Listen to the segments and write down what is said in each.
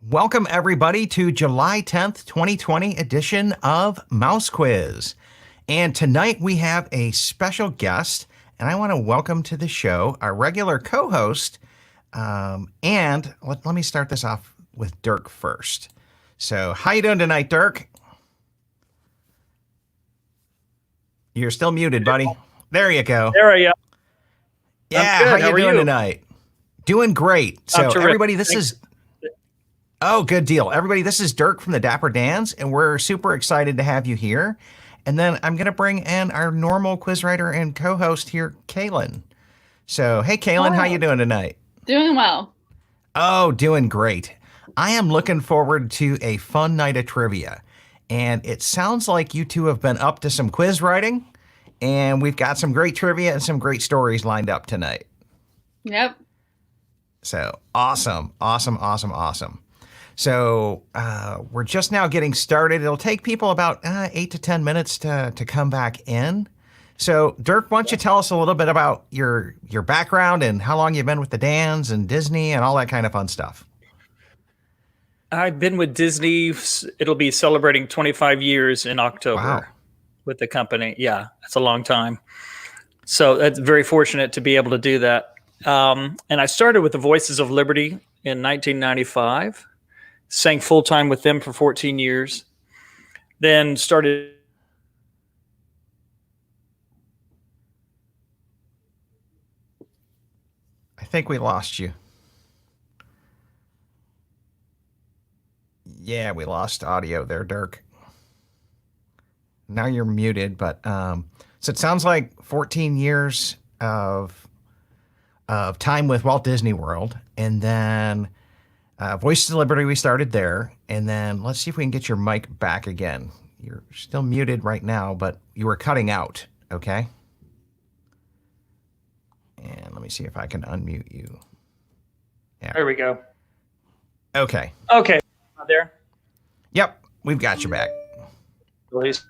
Welcome, everybody, to July 10th, 2020 edition of Mouse Quiz. And tonight we have a special guest, and I want to welcome to the show our regular co-host. And let me start this off with Dirk first. So, how you doing tonight, Dirk? You're still muted, buddy. There you go. There I am. Yeah, how you doing tonight? Doing great. So, everybody, this is... Oh, good deal. Everybody, this is Dirk from the Dapper Dans, and we're super excited to have you here. And then I'm going to bring in our normal quiz writer and co-host here, Kalen. So, hey, Kalen, how you doing tonight? Doing well. Oh, doing great. I am looking forward to a fun night of trivia. And it sounds like you two have been up to some quiz writing, and we've got some great trivia and some great stories lined up tonight. Yep. So, awesome. So we're just now getting started. It'll take people about 8 to 10 minutes to come back in. So Dirk, why don't you tell us a little bit about your background and how long you've been with the Dans and Disney and all that kind of fun stuff? I've been with Disney. It'll be celebrating 25 years in October with the company. Yeah, that's a long time. So that's very fortunate to be able to do that. And I started with the Voices of Liberty in 1995. Sang full-time with them for 14 years. Then started... I think we lost you. Yeah, we lost audio there, Dirk. Now you're muted, but so it sounds like 14 years of time with Walt Disney World, and then Voices of Liberty, we started there, and then let's see if we can get your mic back again. You're still muted right now, but you were cutting out, okay? And let me see if I can unmute you. Yeah. There we go. Okay. Okay. There? Yep, we've got you back. Please.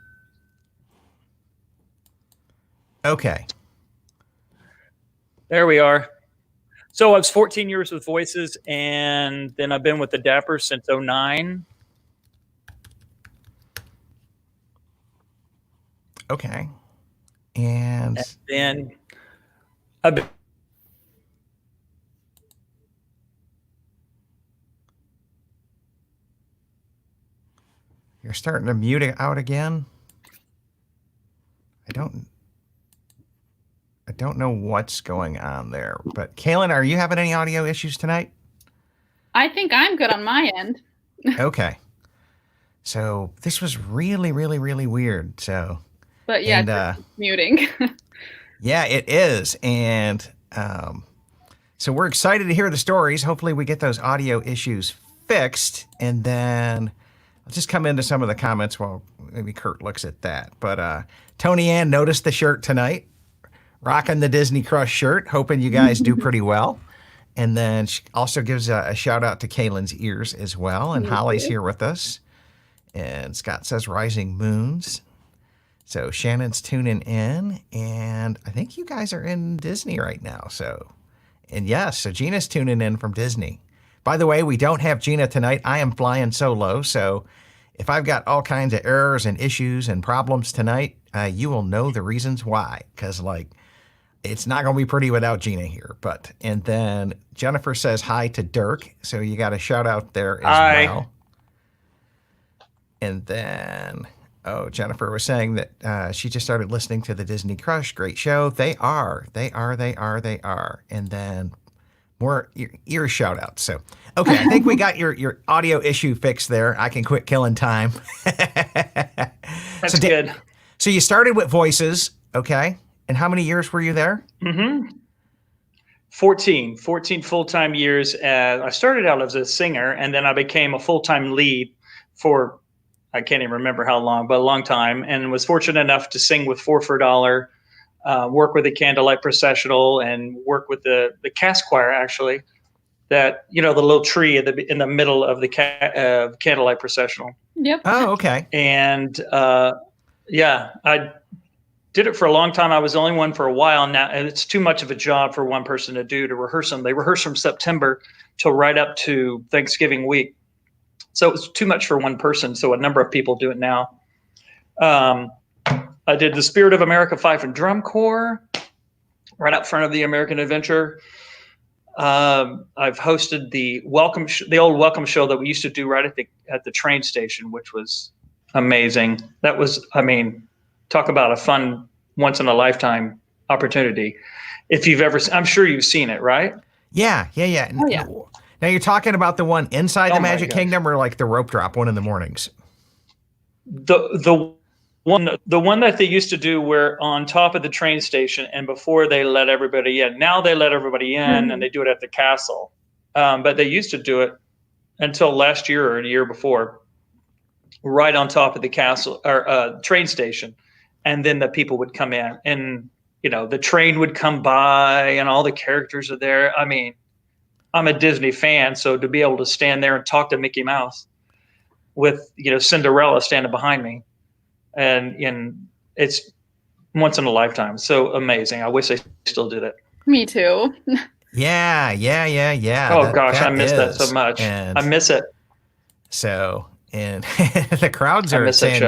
Okay. There we are. So I was 14 years with Voices, and then I've been with the Dappers since 2009. Okay. And then I've been... You're starting to mute it out again. I don't know what's going on there, but Kalen, are you having any audio issues tonight? I think I'm good on my end. Okay. So this was really, really, really weird. So, but yeah, muting. Yeah, it is. And so we're excited to hear the stories. Hopefully we get those audio issues fixed. And then I'll just come into some of the comments while maybe Kurt looks at that. But Tony Ann noticed the shirt tonight. Rocking the Disney Crush shirt, hoping you guys do pretty well. And then she also gives a shout out to Kalen's ears as well. And Holly's here with us. And Scott says Rising Moons. So Shannon's tuning in. And I think you guys are in Disney right now. So Gina's tuning in from Disney. By the way, we don't have Gina tonight. I am flying solo. So if I've got all kinds of errors and issues and problems tonight, you will know the reasons why. Because it's not going to be pretty without Gina here. And then Jennifer says hi to Dirk. So you got a shout out there as well. And then, Jennifer was saying that she just started listening to the Disney Crush. Great show. They are. And then more ear shout outs. So, okay, I think we got your audio issue fixed there. I can quit killing time. That's good. So you started with Voices, okay? And how many years were you there? 14 full-time years. I started out as a singer, and then I became a full-time lead for, I can't even remember how long, but a long time, and was fortunate enough to sing with Four for a Dollar, work with the Candlelight processional, and work with the cast choir, actually, that, the little tree in the middle of the Candlelight processional. Yep. Oh, okay. And I did it for a long time. I was the only one for a while now, and it's too much of a job for one person to do to rehearse them. They rehearse from September till right up to Thanksgiving week. So it was too much for one person. So a number of people do it now. I did the Spirit of America Fife and Drum Corps right out front of the American Adventure. I've hosted the old welcome show that we used to do right at the train station, which was amazing. That was, talk about a fun once in a lifetime opportunity. If you've ever, I'm sure you've seen it, right? Yeah. Oh, yeah. Now you're talking about the one inside the Magic Kingdom, or like the rope drop one in the mornings? The one that they used to do where on top of the train station, and before they let everybody in. Now they let everybody in and they do it at the castle. But they used to do it until last year or a year before, right on top of the castle or train station. And then the people would come in and, the train would come by and all the characters are there. I'm a Disney fan, so to be able to stand there and talk to Mickey Mouse with, Cinderella standing behind me, and it's once in a lifetime. So amazing. I wish they still did it. Me too. Yeah. Oh gosh, I miss that so much. I miss it. So, and the crowds are saying,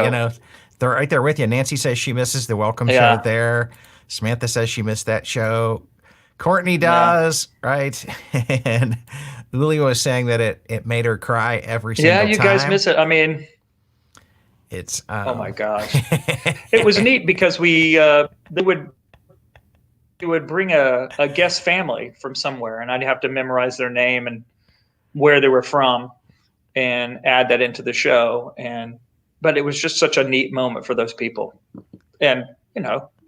they're right there with you. Nancy says she misses the welcome show there. Samantha says she missed that show. Courtney does, right? And Uli was saying that it made her cry every single time. Yeah, you guys miss it. It's oh my gosh, it was neat because they would bring a guest family from somewhere, and I'd have to memorize their name and where they were from, and add that into the show. But it was just such a neat moment for those people, and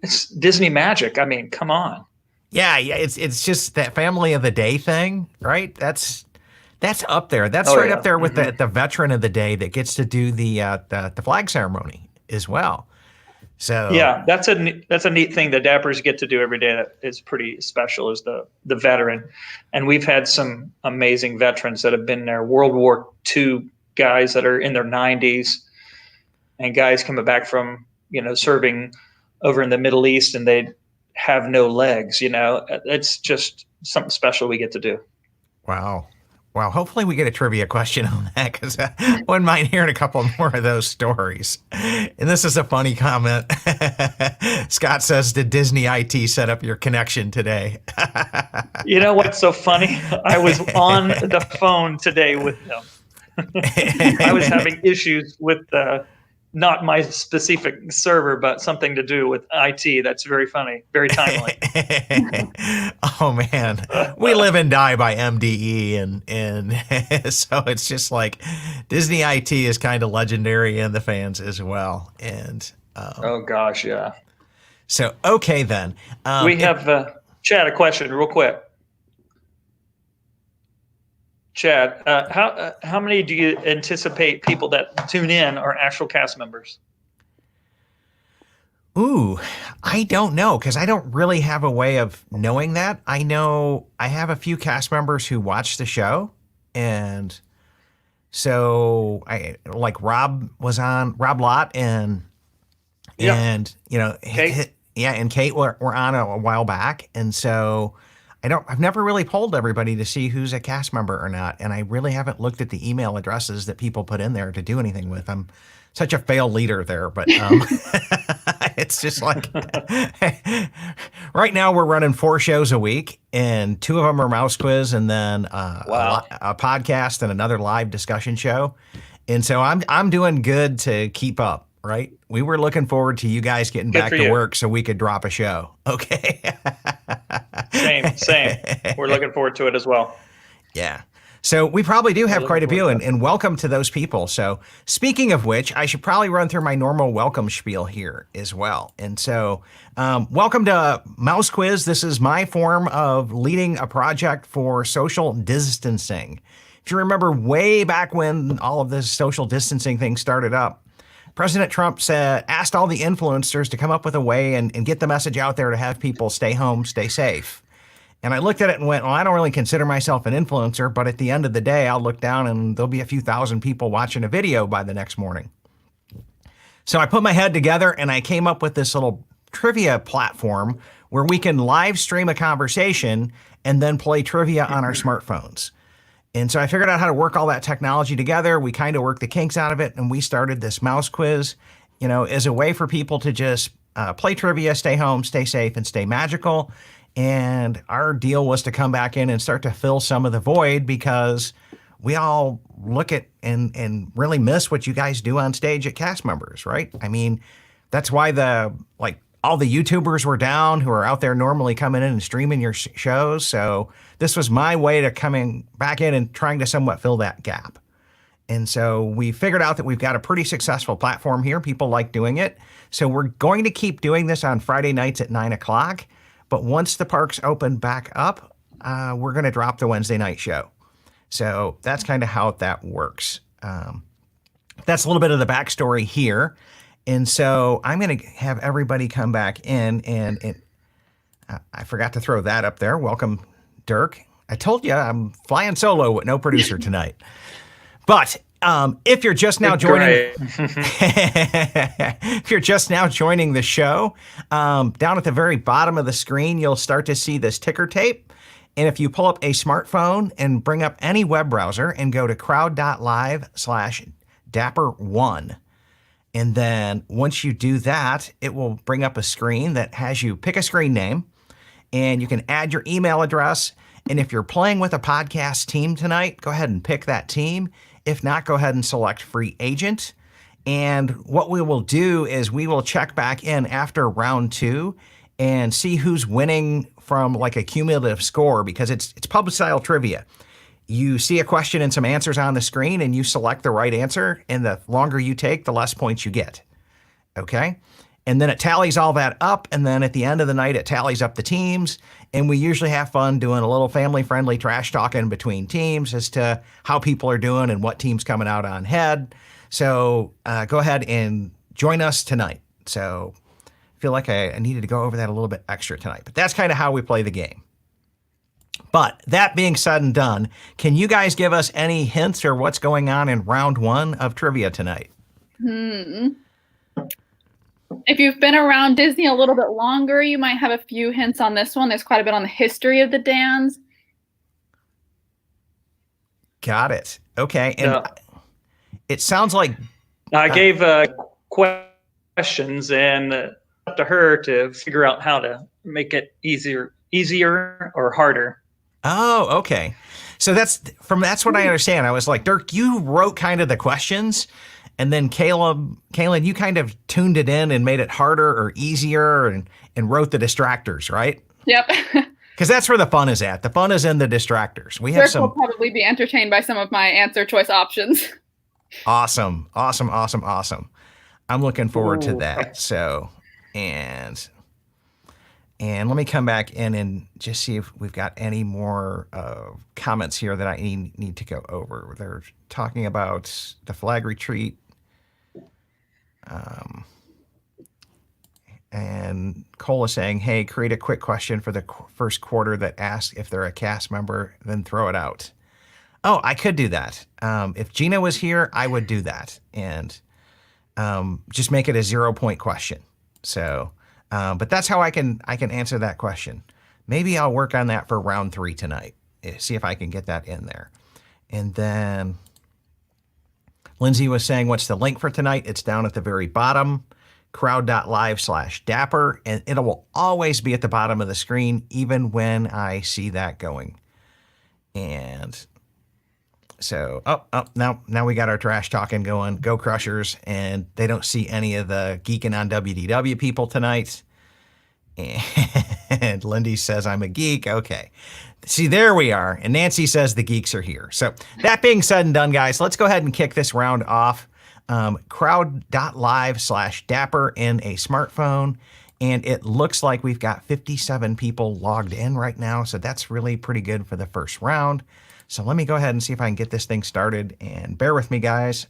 it's Disney magic. Come on. Yeah, it's just that family of the day thing, right? That's up there. That's up there with the veteran of the day that gets to do the flag ceremony as well. So yeah, that's a neat thing that Dappers get to do every day. That is pretty special. Is the veteran, and we've had some amazing veterans that have been there. World War II guys that are in their 90s, and guys coming back from serving over in the Middle East, and they have no legs. It's just something special we get to do. Wow. Hopefully we get a trivia question on that, because I wouldn't mind hearing a couple more of those stories. And this is a funny comment. Scott says, did Disney IT set up your connection today? You know what's so funny? I was on the phone today with them. I was having issues with not my specific server, but something to do with IT. That's very funny, very timely. Oh man, we live and die by MDE, and so it's just like Disney IT is kind of legendary in the fans as well. And oh gosh, yeah. So okay then, we have Chad, a question real quick. Chad, how many do you anticipate people that tune in are actual cast members? Ooh, I don't know, because I don't really have a way of knowing that. I know I have a few cast members who watch the show, and so Rob Lott and Kate. And Kate were on a while back, and so I've never really polled everybody to see who's a cast member or not, and I really haven't looked at the email addresses that people put in there to do anything with. I'm such a failed leader there, but it's just like right now we're running 4 shows a week, and 2 of them are Mouse Quiz, and then a podcast and another live discussion show, and so I'm doing good to keep up. Right, we were looking forward to you guys getting back to work so we could drop a show. Okay. Same. We're looking forward to it as well. Yeah. So we probably do have quite a few, and welcome to those people. So speaking of which, I should probably run through my normal welcome spiel here as well. And so welcome to Mouse Quiz. This is my form of leading a project for social distancing. If you remember way back when all of this social distancing thing started up, President Trump asked all the influencers to come up with a way and get the message out there to have people stay home, stay safe. And I looked at it and went, well, I don't really consider myself an influencer, but at the end of the day, I'll look down and there'll be a few thousand people watching a video by the next morning. So I put my head together and I came up with this little trivia platform where we can live stream a conversation and then play trivia on our smartphones. And so I figured out how to work all that technology together. We kind of worked the kinks out of it, and we started this mouse quiz, as a way for people to just play trivia, stay home, stay safe, and stay magical. And our deal was to come back in and start to fill some of the void, because we all look at and really miss what you guys do on stage at cast members, right? I mean, that's why all the YouTubers were down who are out there normally coming in and streaming your shows. So this was my way to coming back in and trying to somewhat fill that gap. And so we figured out that we've got a pretty successful platform here. People like doing it. So we're going to keep doing this on Friday nights at 9 o'clock. But once the parks open back up, we're going to drop the Wednesday night show. So that's kind of how that works. That's a little bit of the backstory here. And so I'm going to have everybody come back in, and I forgot to throw that up there. Welcome, Dirk. I told you I'm flying solo with no producer tonight. But if you're just now joining, if you're just now joining the show, down at the very bottom of the screen, you'll start to see this ticker tape. And if you pull up a smartphone and bring up any web browser and go to crowd.live/Dapper1, and then once you do that, it will bring up a screen that has you pick a screen name, and you can add your email address. And if you're playing with a podcast team tonight, go ahead and pick that team. If not, go ahead and select free agent. And what we will do is we will check back in after round 2 and see who's winning from like a cumulative score, because it's pub style trivia. You see a question and some answers on the screen, and you select the right answer, and the longer you take, the less points you get. Okay? And then it tallies all that up, and then at the end of the night, it tallies up the teams, and we usually have fun doing a little family-friendly trash talking between teams as to how people are doing and what team's coming out on head. So go ahead and join us tonight. So I feel like I needed to go over that a little bit extra tonight, but that's kind of how we play the game. But that being said and done, can you guys give us any hints or what's going on in round 1 of trivia tonight? If you've been around Disney a little bit longer, you might have a few hints on this one. There's quite a bit on the history of the Dans. Got it. Okay. And it sounds like I gave questions and up to her to figure out how to make it easier or harder. Oh, okay. So that's what I understand. I was like, Dirk, you wrote kind of the questions, and then Kalen, you kind of tuned it in and made it harder or easier and wrote the distractors, right? Yep. Because that's where the fun is at. The fun is in the distractors. We have Dirk will probably be entertained by some of my answer choice options. Awesome. I'm looking forward to that. So, and let me come back in and just see if we've got any more comments here that I need to go over. They're talking about the flag retreat. And Cole is saying, hey, create a quick question for the first quarter that asks if they're a cast member, then throw it out. Oh, I could do that. If Gina was here, I would do that. And just make it a 0-point question. So, but that's how I can answer that question. Maybe I'll work on that for round 3 tonight. See if I can get that in there. And then Lindsay was saying, what's the link for tonight? It's down at the very bottom, crowd.live/Dapper. And it will always be at the bottom of the screen, even when I see that going. And so, now we got our trash talking going. Go Crushers. And they don't see any of the geeking on WDW people tonight. And Lindy says, I'm a geek. Okay. See, there we are. And Nancy says the geeks are here. So that being said and done, guys, let's go ahead and kick this round off. Crowd.live/Dapper in a smartphone. And it looks like we've got 57 people logged in right now. So that's really pretty good for the first round. So let me go ahead and see if I can get this thing started. And bear with me, guys.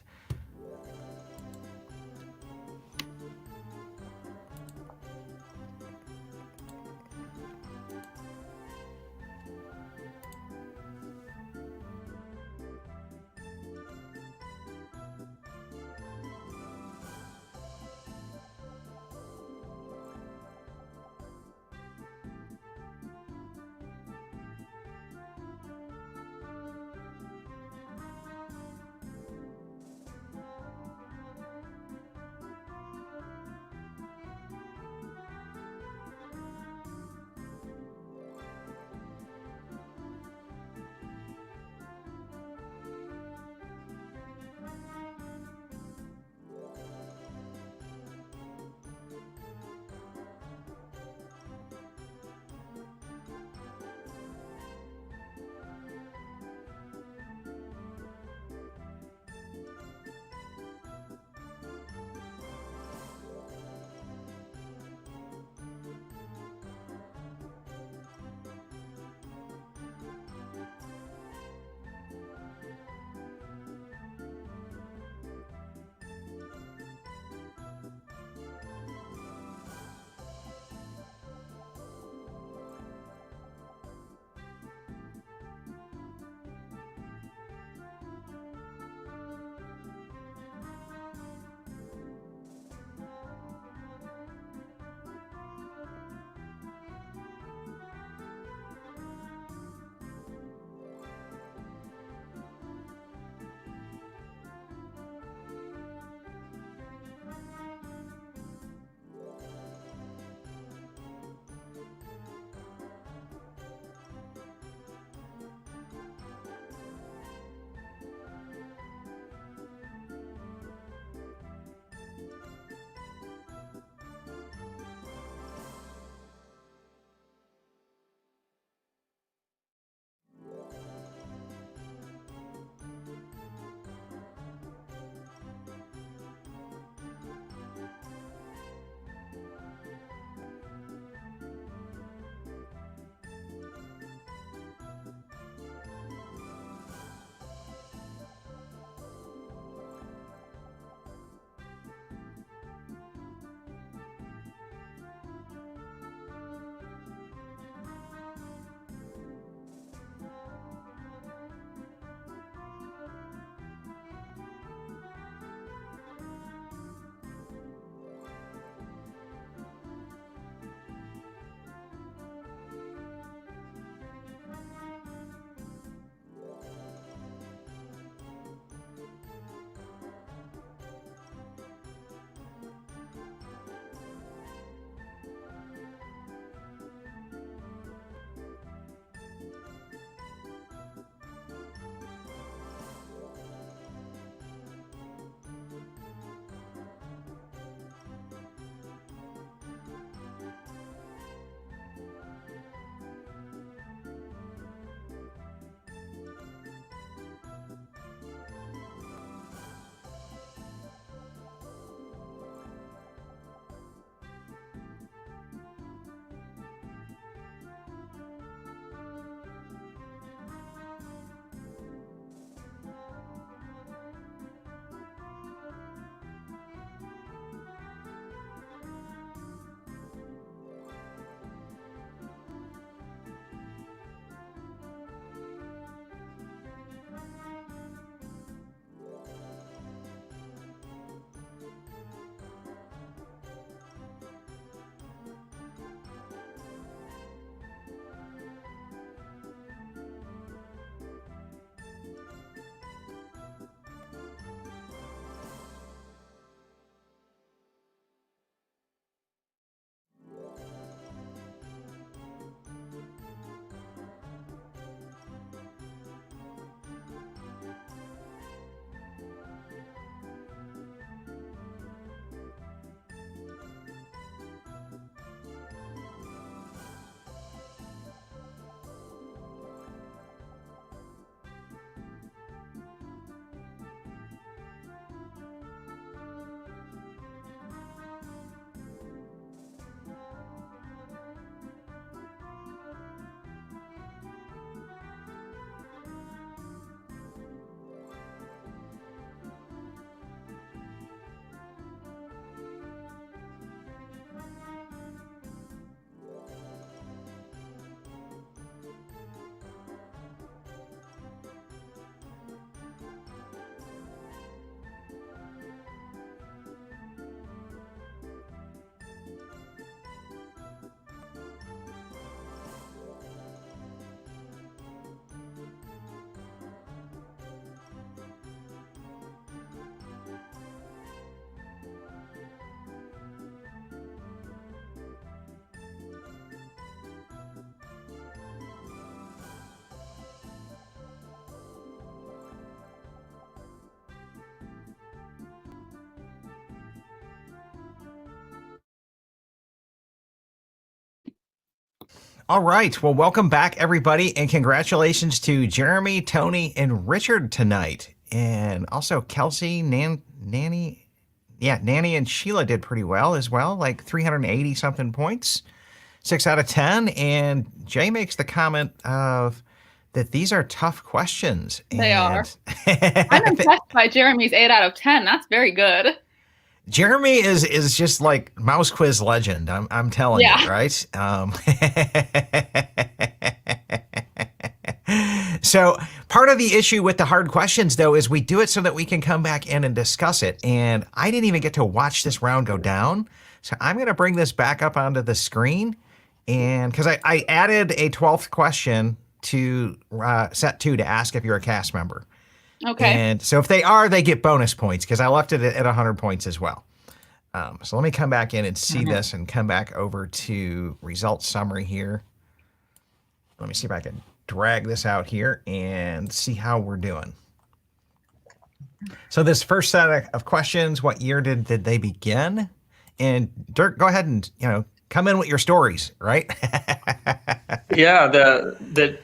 All right. Well, welcome back, everybody, and congratulations to Jeremy, Tony, and Richard tonight. And also Kelsey, Nanny. Yeah, Nanny and Sheila did pretty well as well, like 380 something points, 6 out of 10. And Jay makes the comment of that these are tough questions. They are. I'm impressed by Jeremy's 8 out of 10. That's very good. Jeremy is just like Mouse Quiz legend. I'm telling you, right? So part of the issue with the hard questions, though, is we do it so that we can come back in and discuss it. And I didn't even get to watch this round go down. So I'm going to bring this back up onto the screen. And because I added a 12th question to set 2 to ask if you're a cast member. Okay. And so if they are, they get bonus points because I left it at 100 points as well. So let me come back in and see this and come back over to results summary here. Let me see if I can drag this out here and see how we're doing. So this first set of questions, what year did they begin? And Dirk, go ahead and, come in with your stories, right? Yeah,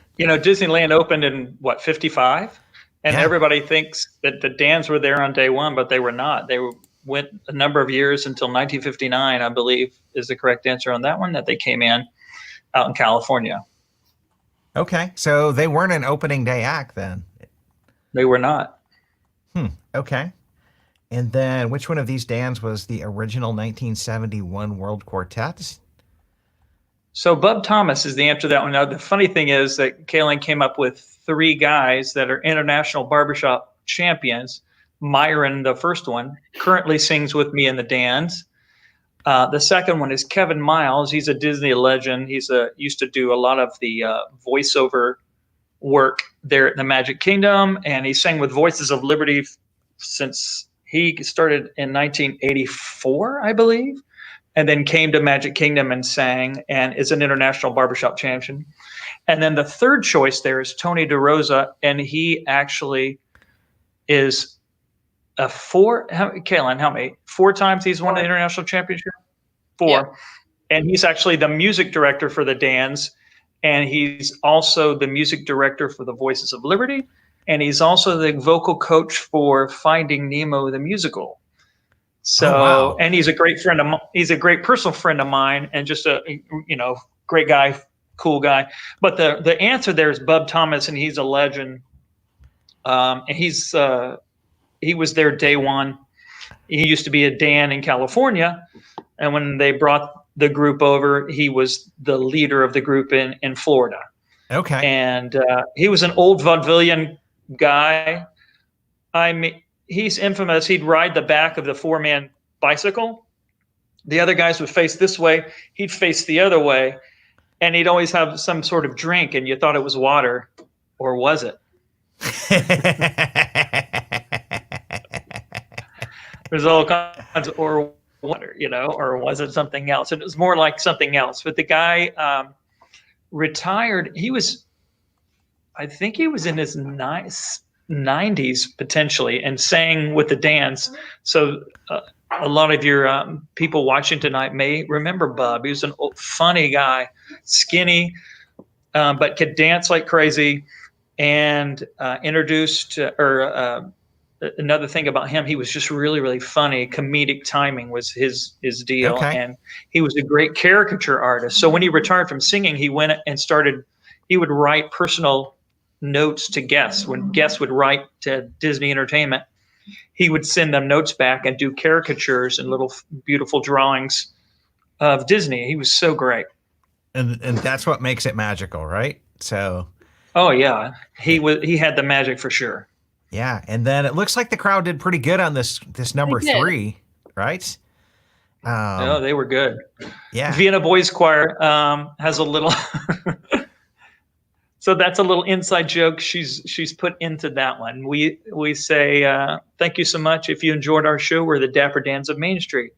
Disneyland opened in 55? And everybody thinks that the Dans were there on day one, but they were not. They went a number of years until 1959, I believe, is the correct answer on that one, that they came in out in California. Okay, so they weren't an opening day act then? They were not. Okay. And then which one of these Dans was the original 1971 World Quartet? So Bub Thomas is the answer to that one. Now, the funny thing is that Kalen came up with 3 guys that are international barbershop champions. Myron, the first one, currently sings with me in the Dans. The second one is Kevin Miles. He's a Disney legend. He's used to do a lot of the voiceover work there at the Magic Kingdom, and he sang with Voices of Liberty since he started in 1984, I believe, and then came to Magic Kingdom and sang, and is an international barbershop champion. And then the third choice there is Tony DeRosa, and he actually is Kalen, how many? 4 times he's won the international championship? 4. Yeah. And he's actually the music director for the Dans, and he's also the music director for the Voices of Liberty, and he's also the vocal coach for Finding Nemo the musical. So, and he's a great friend of he's a great personal friend of mine, and just a great guy, cool guy. But the answer there is Bub Thomas, and he's a legend. And he was there day one. He used to be a Dan in California, and when they brought the group over, he was the leader of the group in Florida. Okay. And he was an old vaudevillian guy. I mean, he's infamous. He'd ride the back of the 4-man bicycle. The other guys would face this way. He'd face the other way. And he'd always have some sort of drink, and you thought it was water. Or was it? There's all kinds of, or water, or was it something else? And it was more like something else. But the guy retired. I think he was in his 90s potentially, and sang with the Dans. So a lot of your people watching tonight may remember Bub. He was an funny guy, skinny, but could dance like crazy. And another thing about him, he was just really, really funny. Comedic timing was his deal. Okay. And he was a great caricature artist. So when he retired from singing, he went and he would write personal notes to guests. When guests would write to Disney Entertainment, he would send them notes back and do caricatures and little beautiful drawings of Disney. He was so great. And that's what makes it magical, right? So. Oh yeah, he had the magic for sure. Yeah, and then it looks like the crowd did pretty good on this number 3, right? Oh, they were good. Yeah. Vienna Boys Choir has a little. So that's a little inside joke she's put into that one. We say thank you so much. If you enjoyed our show, we're the Dapper Dans of Main Street,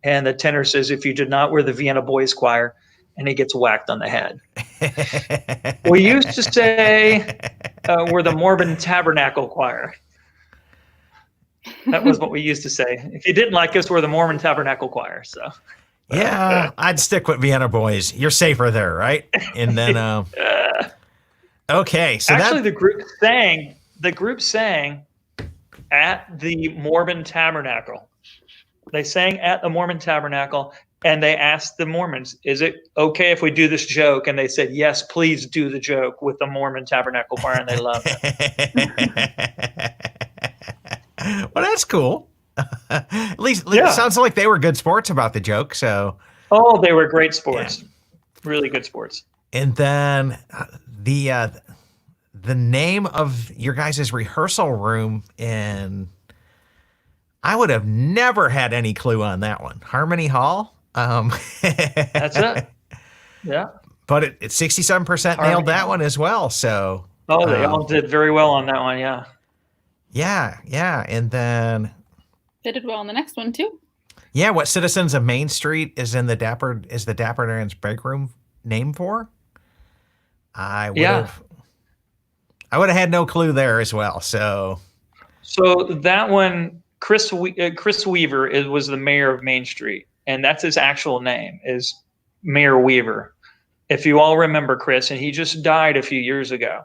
and the tenor says, if you did not, we're the Vienna Boys Choir, and he gets whacked on the head. We used to say we're the Mormon Tabernacle Choir. That was what we used to say. If you didn't like us, we're the Mormon Tabernacle Choir. So, Yeah, I'd stick with Vienna Boys. You're safer there, right? And then, okay, so Actually, that the group sang at the Mormon Tabernacle. They sang at the Mormon Tabernacle, and they asked the Mormons, "Is it okay if we do this joke?" And they said, "Yes, please do the joke with the Mormon Tabernacle Choir," and they loved it. Well, that's cool. At least Yeah. it sounds like they were good sports about the joke. So, Oh, they were great sports. Yeah. Really good sports. And then the name of your guys' rehearsal room I would have never had any clue on that one. Harmony Hall. That's it. Yeah. But it's 67% nailed that one as well. So. Oh, they all did very well on that one. Yeah. Yeah. And then. They did well on the next one too. Yeah. What Citizens of Main Street is the Dapper Dan's break room named for? I would have had no clue there as well. So that one, Chris Weaver was the mayor of Main Street, and that's his actual name is Mayor Weaver. If you all remember Chris, and he just died a few years ago.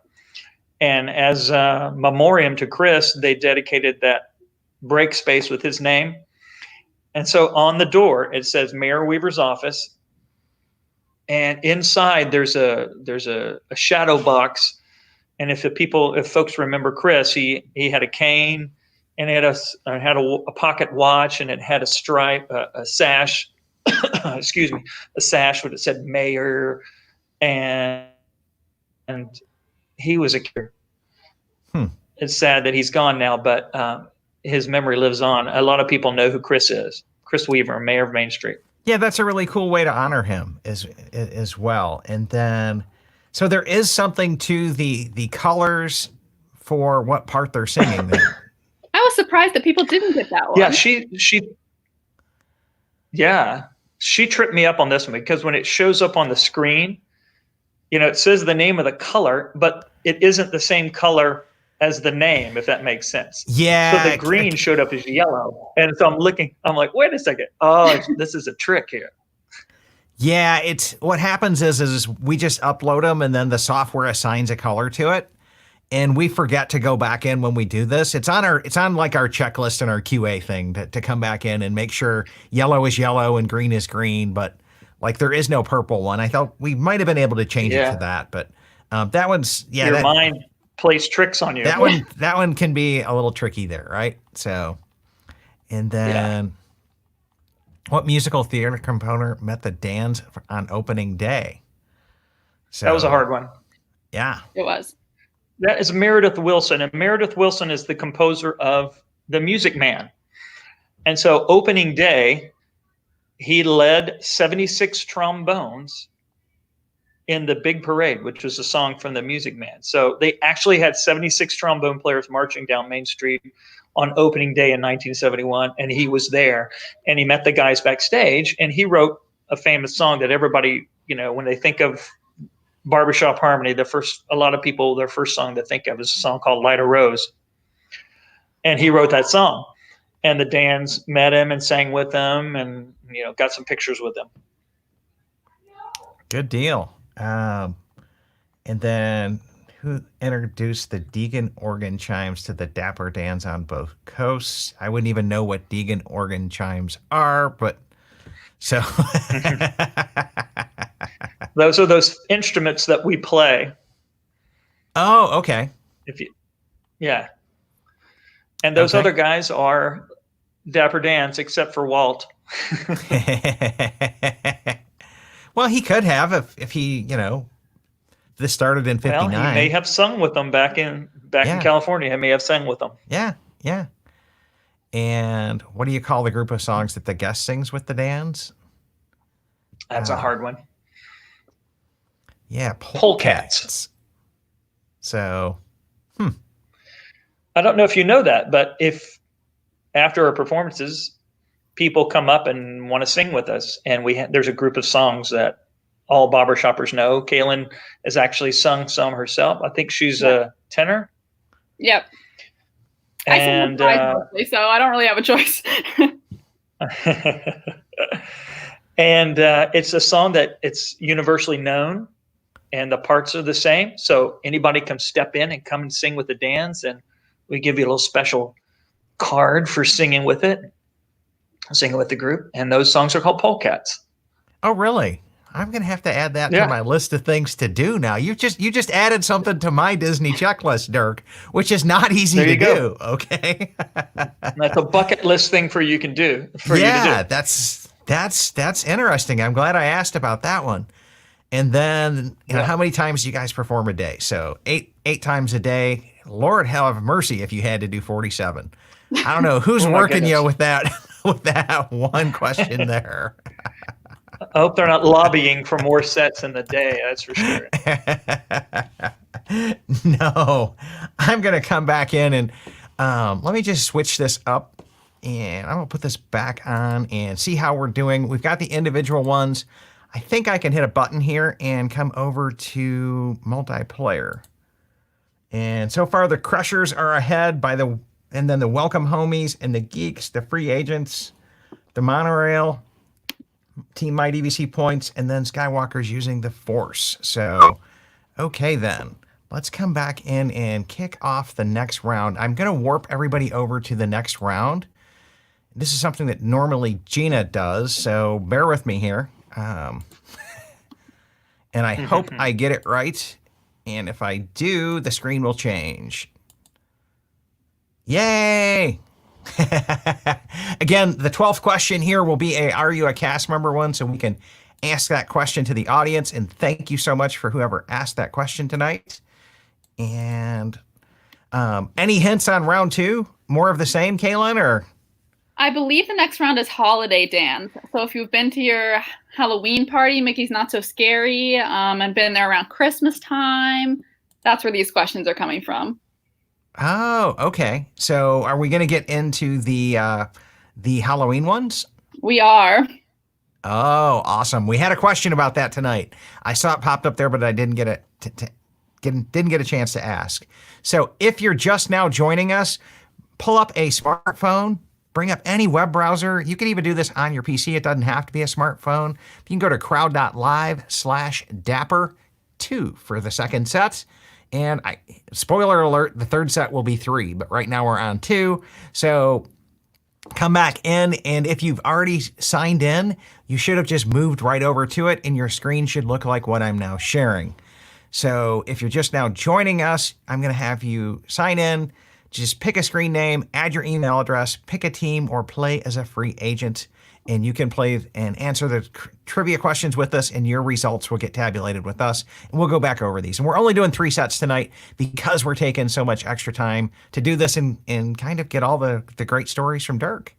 And as a memoriam to Chris, they dedicated that break space with his name. And so on the door, it says Mayor Weaver's office. And inside there's a shadow box. And if folks remember Chris, he had a cane, and it had a pocket watch, and it had a stripe, a sash, excuse me, a sash where it said Mayor, and he was a kid. It's sad that he's gone now, but his memory lives on. A lot of people know who Chris is. Chris Weaver, Mayor of Main Street. Yeah, that's a really cool way to honor him as well. And then, so there is something to the colors for what part they're singing there. I was surprised that people didn't get that one. Yeah, she tripped me up on this one because when it shows up on the screen, it says the name of the color, but it isn't the same color as the name, if that makes sense. Yeah. So the green showed up as yellow. And so I'm like, wait a second. Oh, this is a trick here. Yeah, what happens is we just upload them, and then the software assigns a color to it. And we forget to go back in when we do this. It's on like our checklist and our QA thing to come back in and make sure yellow is yellow and green is green. But like there is no purple one. I thought we might have been able to change it to that. But that one's, Your mind plays tricks on you. That one can be a little tricky there, right? So, and then what musical theater composer met the Dans on opening day? So that was a hard one. Yeah. It was. That is Meredith Willson, and Meredith Willson is the composer of The Music Man. And so opening day, he led 76 trombones in the Big Parade, which was a song from The Music Man. So they actually had 76 trombone players marching down Main Street on opening day in 1971, and he was there, and he met the guys backstage, and he wrote a famous song that everybody, when they think of barbershop harmony, a lot of people, their first song they think of is a song called Light a Rose. And he wrote that song, and the Dans met him and sang with him, and, got some pictures with him. Good deal. And then who introduced the Deagan organ chimes to the Dapper Dans on both coasts? I wouldn't even know what Deagan organ chimes are, but so those are those instruments that we play. Oh, okay. And those other guys are Dapper Dans, except for Walt. Well, he could have if he, this started in 59. Well, he may have sung with them back in California. He may have sang with them. Yeah. And what do you call the group of songs that the guest sings with the Dans? That's a hard one. Yeah, Polecats. So, I don't know if you know that, but if after our performances, people come up and want to sing with us, and there's a group of songs that all bobber shoppers know. Kalen has actually sung some herself. I think she's a tenor. Yep. And I mostly, so I don't really have a choice. And it's a song that it's universally known, and the parts are the same. So anybody can step in and come and sing with the Dans, and we give you a little special card for singing with it, singing with the group. And those songs are called polkats. Oh, really? I'm gonna have to add that to Yeah. my list of things to do now. You just added something to my Disney checklist, Dirk, which is not easy There to you go. do. Okay. That's a bucket list thing for you can do for Yeah, you to do. that's interesting. I'm glad I asked about that one. And then, Yeah. how many times do you guys perform a day? So eight times a day. Lord have mercy if you had to do 47. I don't know who's Oh my working you goodness. with that one question there. I hope they're not lobbying for more sets in the day. That's for sure. No, I'm going to come back in and let me just switch this up, and I'm going to put this back on and see how we're doing. We've got the individual ones. I think I can hit a button here and come over to multiplayer. And so far the Crushers are ahead and then the Welcome Homies and the Geeks, the Free Agents, the Monorail, Team My DVC points, and then Skywalker's using the Force. So, okay then. Let's come back in and kick off the next round. I'm going to warp everybody over to the next round. This is something that normally Gina does, so bear with me here. And I hope I get it right. And if I do, the screen will change. Yay! Again, the 12th question here will be Are you a cast member one? So we can ask that question to the audience. And thank you so much for whoever asked that question tonight. And any hints on round 2? More of the same, Kalen, or? I believe the next round is Holiday Dance. So if you've been to your Halloween party, Mickey's Not So Scary, and been there around Christmas time, that's where these questions are coming from. Oh, okay. So are we going to get into the Halloween ones? We are. Oh, awesome. We had a question about that tonight. I saw it popped up there, but I didn't get it. Didn't get a chance to ask. So if you're just now joining us, pull up a smartphone, bring up any web browser. You can even do this on your PC. It doesn't have to be a smartphone. You can go to crowd.live/Dapper2 for the second set. And spoiler alert, the third set will be 3, but right now we're on 2. So come back in, and if you've already signed in, you should have just moved right over to it, and your screen should look like what I'm now sharing. So if you're just now joining us, I'm going to have you sign in, just pick a screen name, add your email address, pick a team, or play as a free agent. And you can play and answer the trivia questions with us, and your results will get tabulated with us. And we'll go back over these. And we're only doing 3 sets tonight because we're taking so much extra time to do this and kind of get all the great stories from Dirk.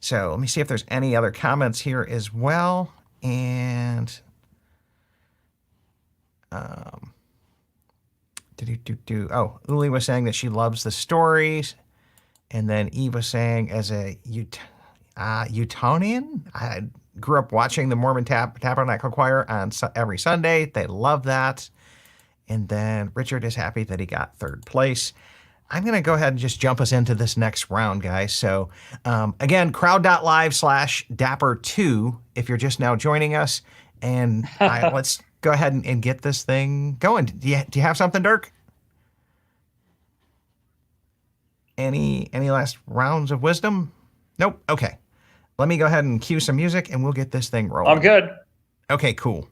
So let me see if there's any other comments here as well. And oh, Uli was saying that she loves the stories. And then Eve was saying, as a Utonian, I grew up watching the Mormon Tabernacle Choir on every Sunday. They love that. And then Richard is happy that he got 3rd place. I'm going to go ahead and just jump us into this next round, guys. So again, crowd.live/Dapper2 if you're just now joining us. And let's go ahead and get this thing going. Do you have something, Dirk? Any last rounds of wisdom? Nope. Okay. Let me go ahead and cue some music, and we'll get this thing rolling. I'm good. Okay, cool.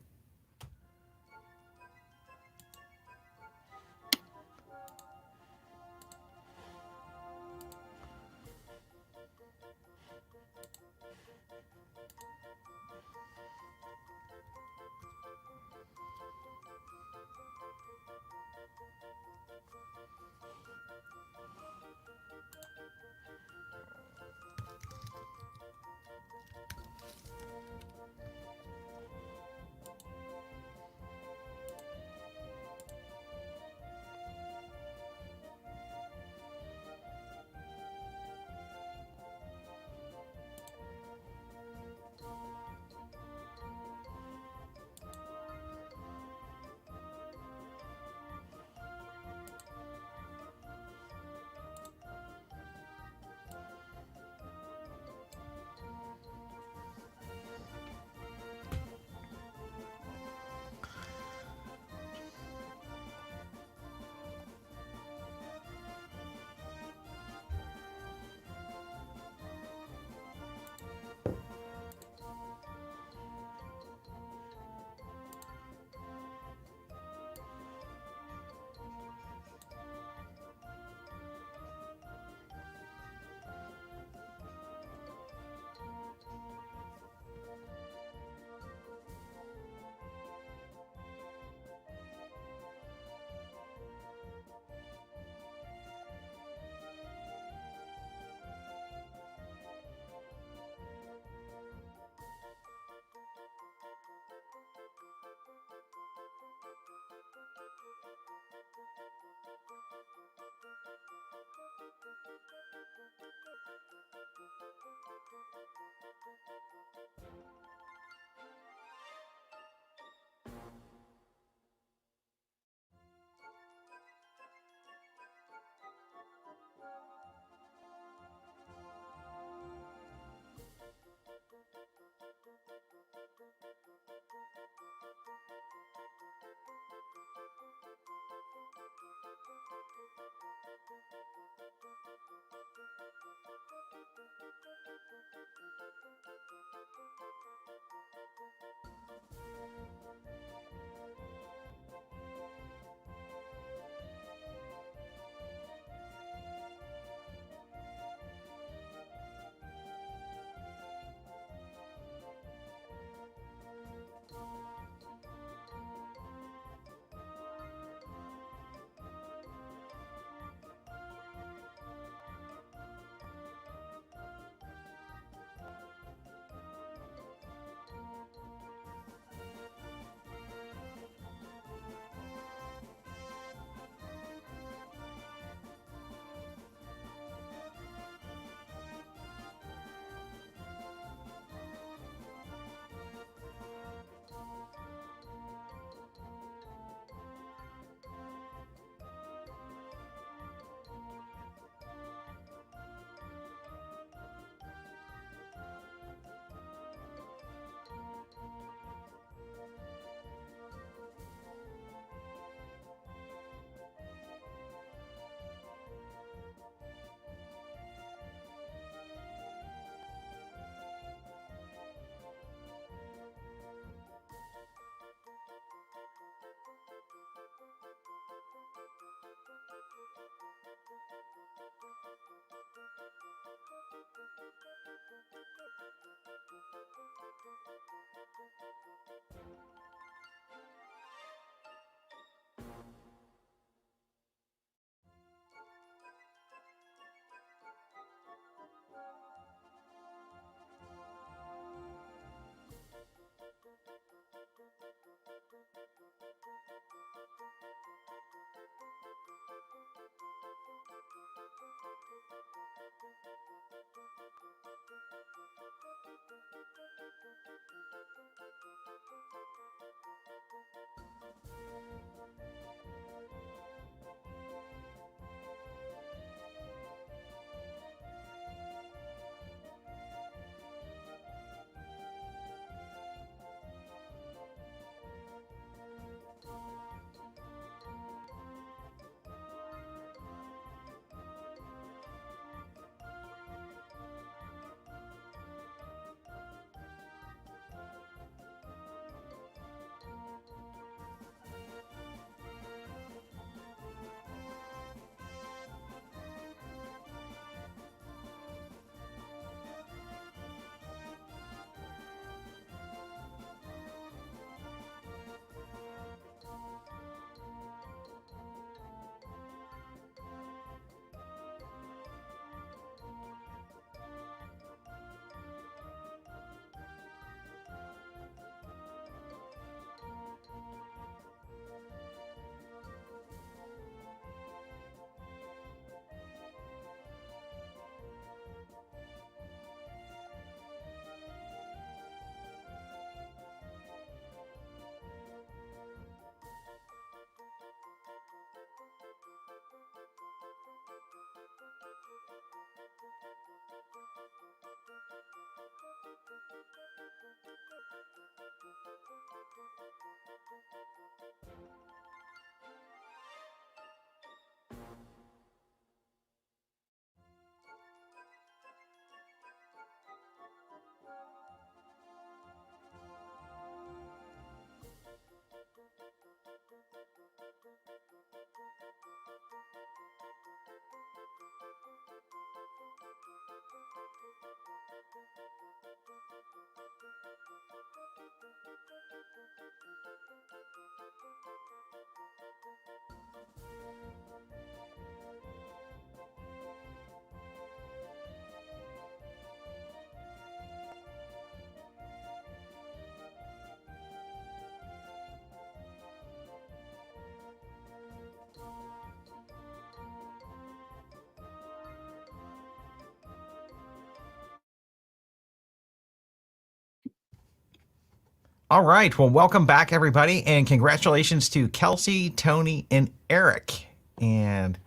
All right. Well, welcome back, everybody, and congratulations to Kelsey, Tony, and Eric. And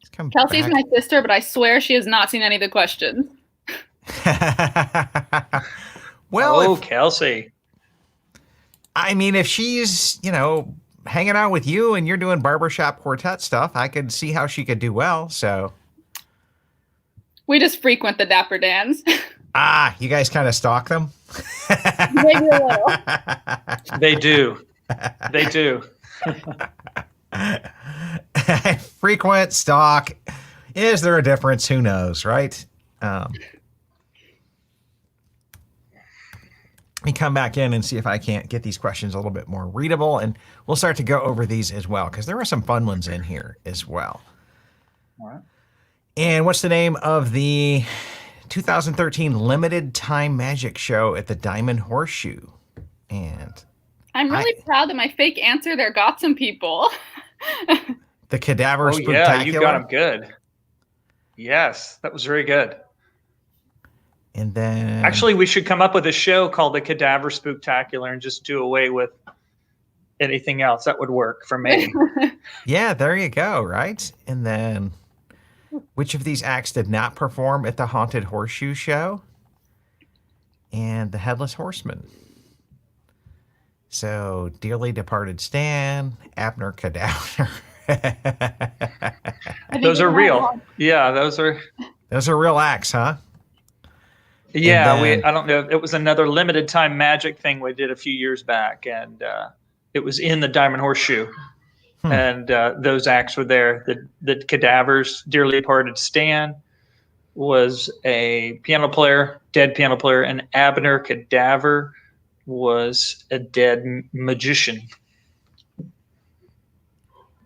let's come Kelsey's back. my sister, but I swear she has not seen any of the questions. Well, Kelsey. I mean, if she's, hanging out with you and you're doing barbershop quartet stuff, I could see how she could do well. So we just frequent the Dapper Dans. Ah, you guys kind of stalk them? Maybe a little. They do. They do. Frequent stalk. Is there a difference? Who knows, right? Let me come back in and see if I can't get these questions a little bit more readable, and we'll start to go over these as well, because there are some fun ones in here as well. All right. And what's the name of the 2013 limited time magic show at the Diamond Horseshoe? And I'm really proud that my fake answer there got some people. the Cadaver Oh, Spooktacular. yeah, you got them good. Yes, that was very good. And then Actually, we should come up with a show called the Cadaver Spooktacular and just do away with anything else. That would work for me. yeah, there you go, right? And then which of these acts did not perform at the Haunted Horseshoe show? And the Headless Horseman. So, Dearly Departed Stan, Abner Cadaver. Those are real. Yeah, those are real acts, huh? Yeah, then, I don't know. It was another limited time magic thing we did a few years back, and it was in the Diamond Horseshoe. And those acts were there. The Cadavers, Dearly Departed Stan was a piano player, dead piano player, and Abner Cadaver was a dead magician.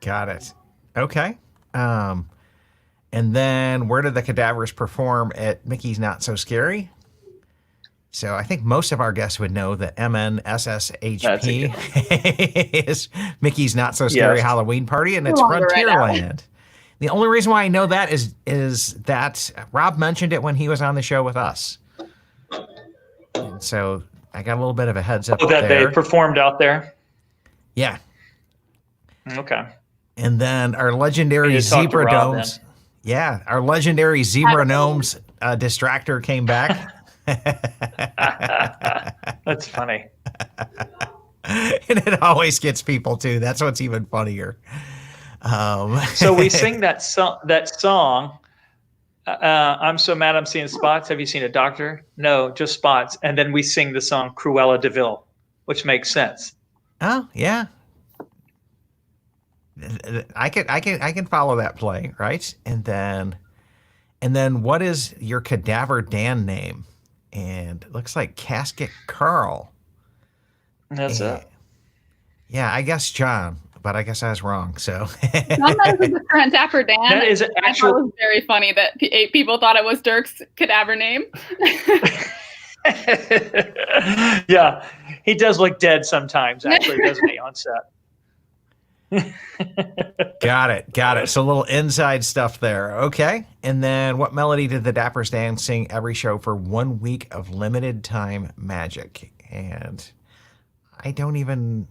Got it. Okay. And then where did the Cadavers perform at Mickey's Not So Scary? So I think most of our guests would know that MNSSHP is Mickey's Not So Scary Halloween Party, and it's Frontierland. Right, the only reason why I know that is that Rob mentioned it when he was on the show with us. And so I got a little bit of a heads up. That they performed out there? Yeah. Okay. And then our legendary Zebra Domes. Yeah, our legendary Zebra Gnomes distractor came back. That's funny. And it always gets people too. That's what's even funnier. So we sing that song. I'm so mad I'm seeing spots. Have you seen a doctor? No, just spots. And then we sing the song Cruella de Vil, which makes sense. Oh yeah. I can follow that play, right? And then what is your Cadaver Dan name? And it looks like Casket Carl. That's it. Yeah, I guess John, but I guess I was wrong. So John is the current Dapper Dan. That is I thought it was very funny that people thought it was Dirk's Cadaver name. Yeah, he does look dead sometimes, actually, doesn't he, on set? Got it. So a little inside stuff there. Okay. And then what melody did the Dappers Dan sing every show for 1 week of limited time magic? And I don't even...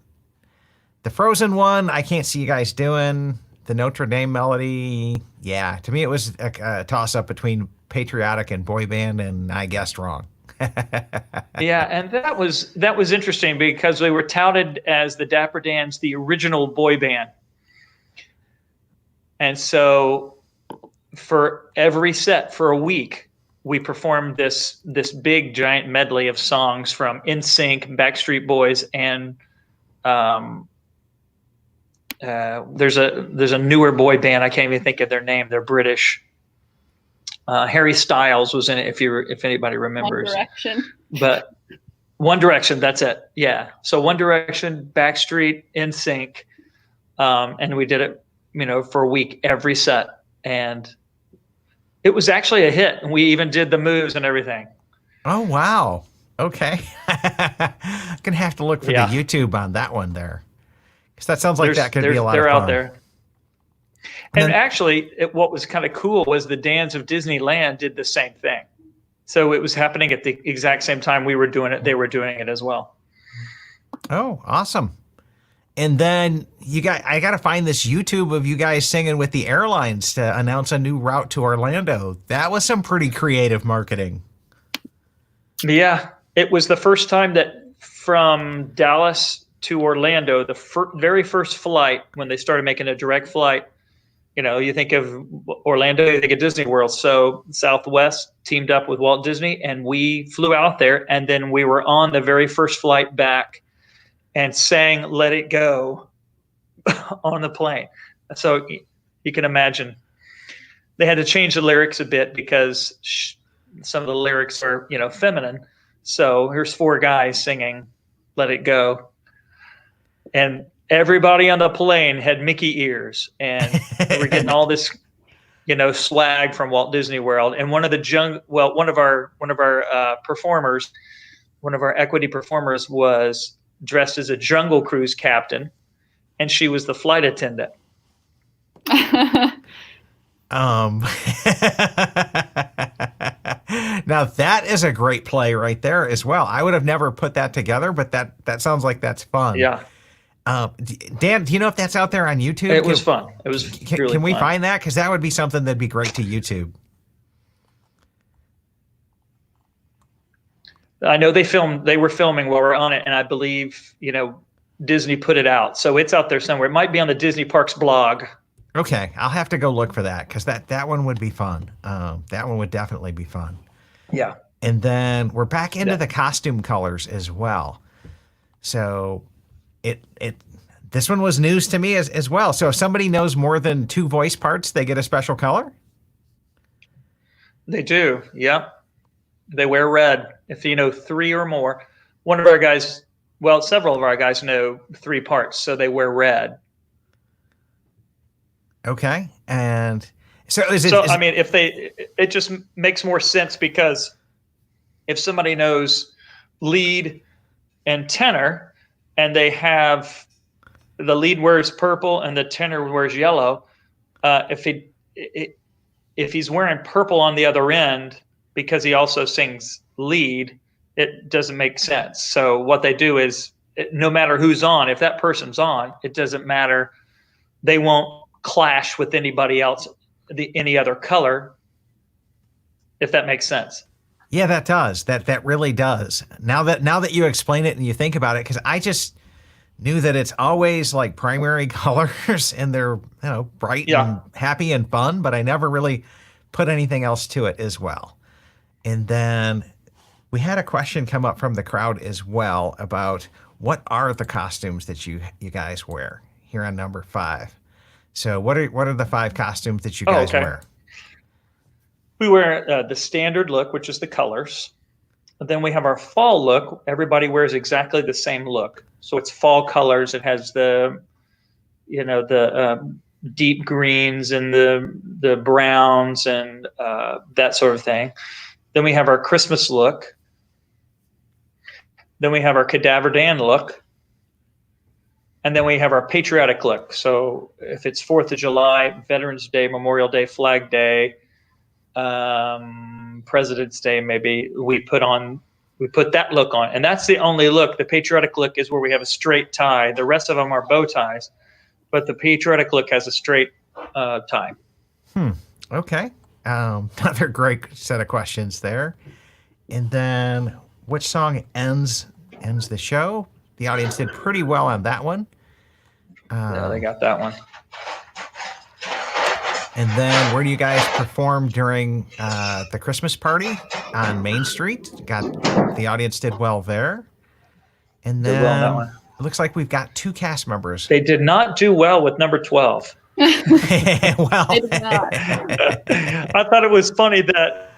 The Frozen one, I can't see you guys doing. The Notre Dame melody, yeah. To me, it was a toss-up between patriotic and boy band, and I guessed wrong. Yeah, and that was interesting because they were touted as the Dapper Dans, the original boy band. And so for every set for a week, we performed this big giant medley of songs from NSYNC, Backstreet Boys, and there's a newer boy band. I can't even think of their name. They're British. Harry Styles was in it, if anybody remembers. One Direction. But One Direction, that's it. Yeah. So One Direction, Backstreet, NSYNC, and we did it, for a week every set, and it was actually a hit. And we even did the moves and everything. Oh wow! Okay, I'm gonna have to look for the YouTube on that one there, because that sounds like that could be a lot of fun. They're out there. And actually, what was kind of cool was the Dans of Disneyland did the same thing. So it was happening at the exact same time we were doing it. They were doing it as well. Oh, awesome. And then I got to find this YouTube of you guys singing with the airlines to announce a new route to Orlando. That was some pretty creative marketing. Yeah, it was the first time that from Dallas to Orlando, the very first flight, when they started making a direct flight, You think of Orlando, you think of Disney World. So Southwest teamed up with Walt Disney, and we flew out there, and then we were on the very first flight back and sang "Let It Go" on the plane. So you can imagine they had to change the lyrics a bit because some of the lyrics are, feminine. So here's 4 guys singing "Let It Go," and everybody on the plane had Mickey ears, and we're getting all this, swag from Walt Disney World. And one of our performers, one of our equity performers, was dressed as a Jungle Cruise captain, and she was the flight attendant. Now that is a great play right there as well. I would have never put that together, but that sounds like that's fun. Yeah. Dan, do you know if that's out there on YouTube? It was fun. It was really Can we fun. find that? Because that would be something that'd be great to YouTube. I know they were filming while we're on it, and I believe, Disney put it out. So it's out there somewhere. It might be on the Disney Parks blog. Okay, I'll have to go look for that because that one would be fun. That one would definitely be fun. Yeah. And then we're back into the costume colors as well. So this one was news to me as well. So if somebody knows more than 2 voice parts, they get a special color? They do. Yep. They wear red. If you know 3 or more, several of our guys know 3 parts, so they wear red. Okay. And so it just makes more sense because if somebody knows lead and tenor, and they have the lead wears purple and the tenor wears yellow, if he's wearing purple on the other end because he also sings lead, it doesn't make sense. So what they do is, no matter who's on, if that person's on, it doesn't matter. They won't clash with anybody else, any other color, if that makes sense. Yeah, that does. That really does. Now that you explain it and you think about it, because I just knew that it's always like primary colors and they're bright and happy and fun, but I never really put anything else to it as well. And then we had a question come up from the crowd as well about what are the costumes that you guys wear here on number 5. So what are the 5 costumes that you guys wear? We wear the standard look, which is the colors. And then we have our fall look. Everybody wears exactly the same look. So it's fall colors. It has the deep greens and the browns and that sort of thing. Then we have our Christmas look. Then we have our Cadaver Dan look. And then we have our patriotic look. So if it's 4th of July, Veterans Day, Memorial Day, Flag Day, President's Day, maybe we put that look on, and that's the only look. The patriotic look is where we have a straight tie. The rest of them are bow ties, but the patriotic look has a straight tie. Okay. Another great set of questions there. And then which song ends the show? The audience did pretty well on that one. Yeah, they got that one. And then where do you guys perform during the Christmas party on Main Street? The audience did well there. And then well on that one. It looks like we've got 2 cast members. They did not do well with number 12. Well, They did not. I thought it was funny that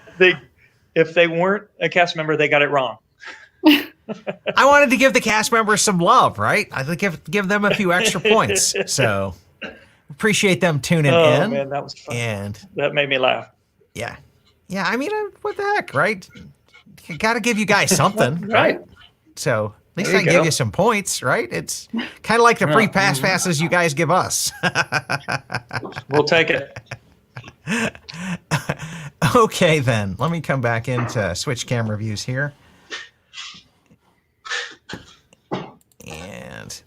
if they weren't a cast member, they got it wrong. I wanted to give the cast members some love, right? I'd give them a few extra points. So appreciate them tuning in. Oh man, that was fun. And that made me laugh. Yeah. I mean, what the heck, right? Got to give you guys something, right? So at least I can give you some points, right? It's kind of like the free passes you guys give us. We'll take it. Okay, then. Let me come back into switch camera views here. And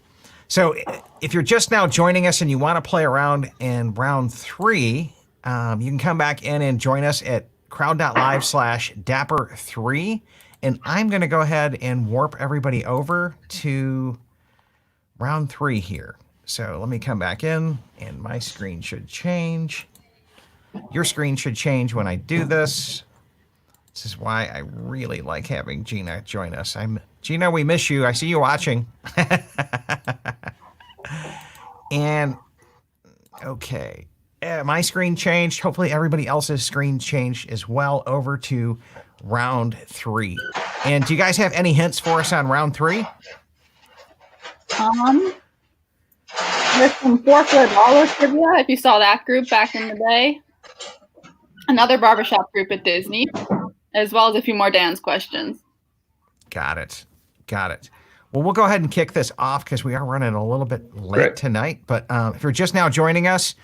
so if you're just now joining us and you want to play around in round 3, you can come back in and join us at crowd.live/Dapper3. And I'm going to go ahead and warp everybody over to round 3 here. So let me come back in, and my screen should change. Your screen should change when I do this. This is why I really like having Gina join us. Gina, we miss you. I see you watching. And, okay. My screen changed. Hopefully everybody else's screen changed as well over to round 3. And do you guys have any hints for us on round 3? There's some $4 trivia, if you saw that group back in the day. Another barbershop group at Disney, as well as a few more dance questions. Got it. Well, we'll go ahead and kick this off because we are running a little bit late tonight. But if you're just now joining us,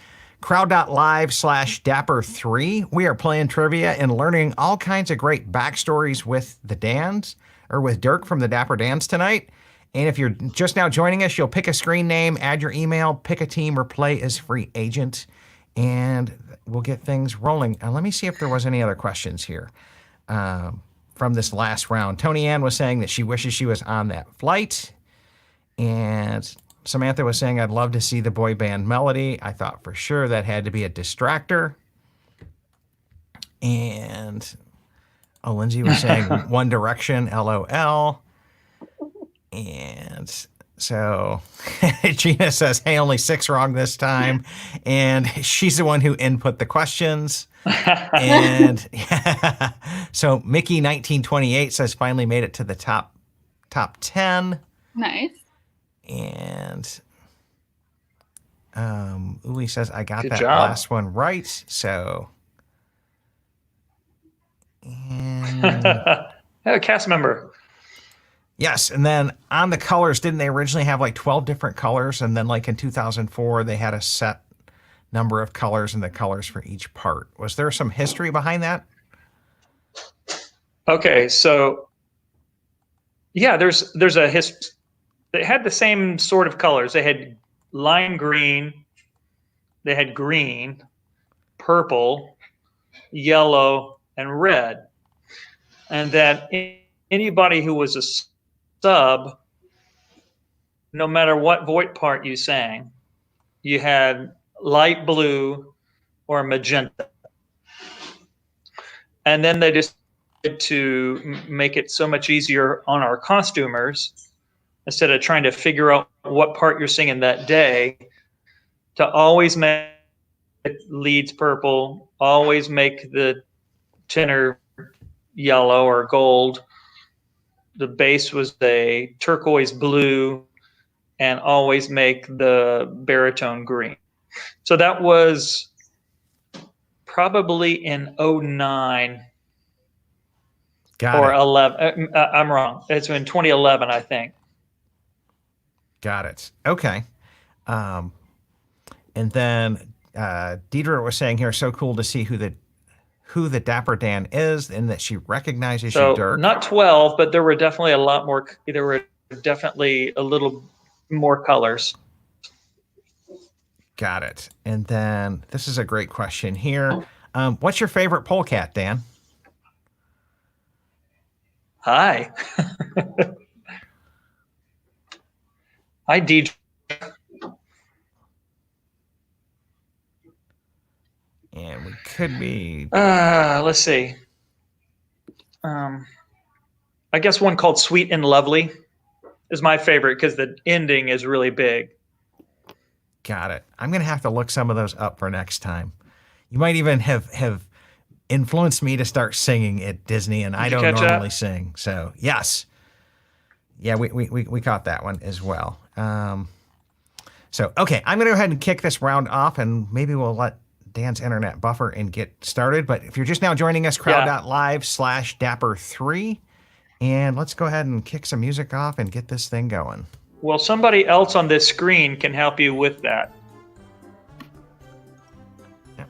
crowd.live/Dapper3, we are playing trivia and learning all kinds of great backstories with the Dans, or with Dirk from the Dapper Dans tonight. And if you're just now joining us, you'll pick a screen name, add your email, pick a team, or play as free agent, and we'll get things rolling. Let me see if there was any other questions here from this last round. Tony Ann was saying that she wishes she was on that flight. And Samantha was saying, I'd love to see the boy band Melody. I thought for sure that had to be a distractor. And Lindsay was saying One Direction, LOL. And so Gina says, hey, only 6 wrong this time. And she's the one who input the questions. And so Mickey 1928 says finally made it to the top 10. Nice. And Uli says I got Good that job. last one right. So and A cast member. yes, and then on the colors, didn't they originally have like 12 different colors? And then like in 2004, they had a set number of colors and the colors for each part. Was there some history behind that? Okay, so yeah, there's a they had the same sort of colors. They had lime green, they had green, purple, yellow, and red. And that anybody who was a sub, no matter what voice part you sang, you had light blue or magenta. And then they decided to make it so much easier on our costumers, instead of trying to figure out what part you're singing that day, to always make leads purple, always make the tenor yellow or gold. The bass was a turquoise blue, and always make the baritone green. So that was probably in 09 or 11. I'm wrong. It's in 2011, I think. Got it. Okay. And then Deidre was saying here, so cool to see who the Dapper Dan is, and that she recognizes you, Dirk. Not 12, but there were definitely a lot more. There were definitely a little more colors. Got it. And then this is a great question here. What's your favorite polecat, Dan? Hi. Hi, DJ. And we could be. Let's see. I guess one called Sweet and Lovely is my favorite because the ending is really big. Got it. I'm going to have to look some of those up for next time. You might even have influenced me to start singing at Disney, and I don't normally sing. So, yes. Yeah, we caught that one as well. So, okay, I'm going to go ahead and kick this round off, and maybe we'll let Dan's internet buffer and get started. But if you're just now joining us, crowd.live/Dapper3, and let's go ahead and kick some music off and get this thing going. Well, somebody else on this screen can help you with that. Yep.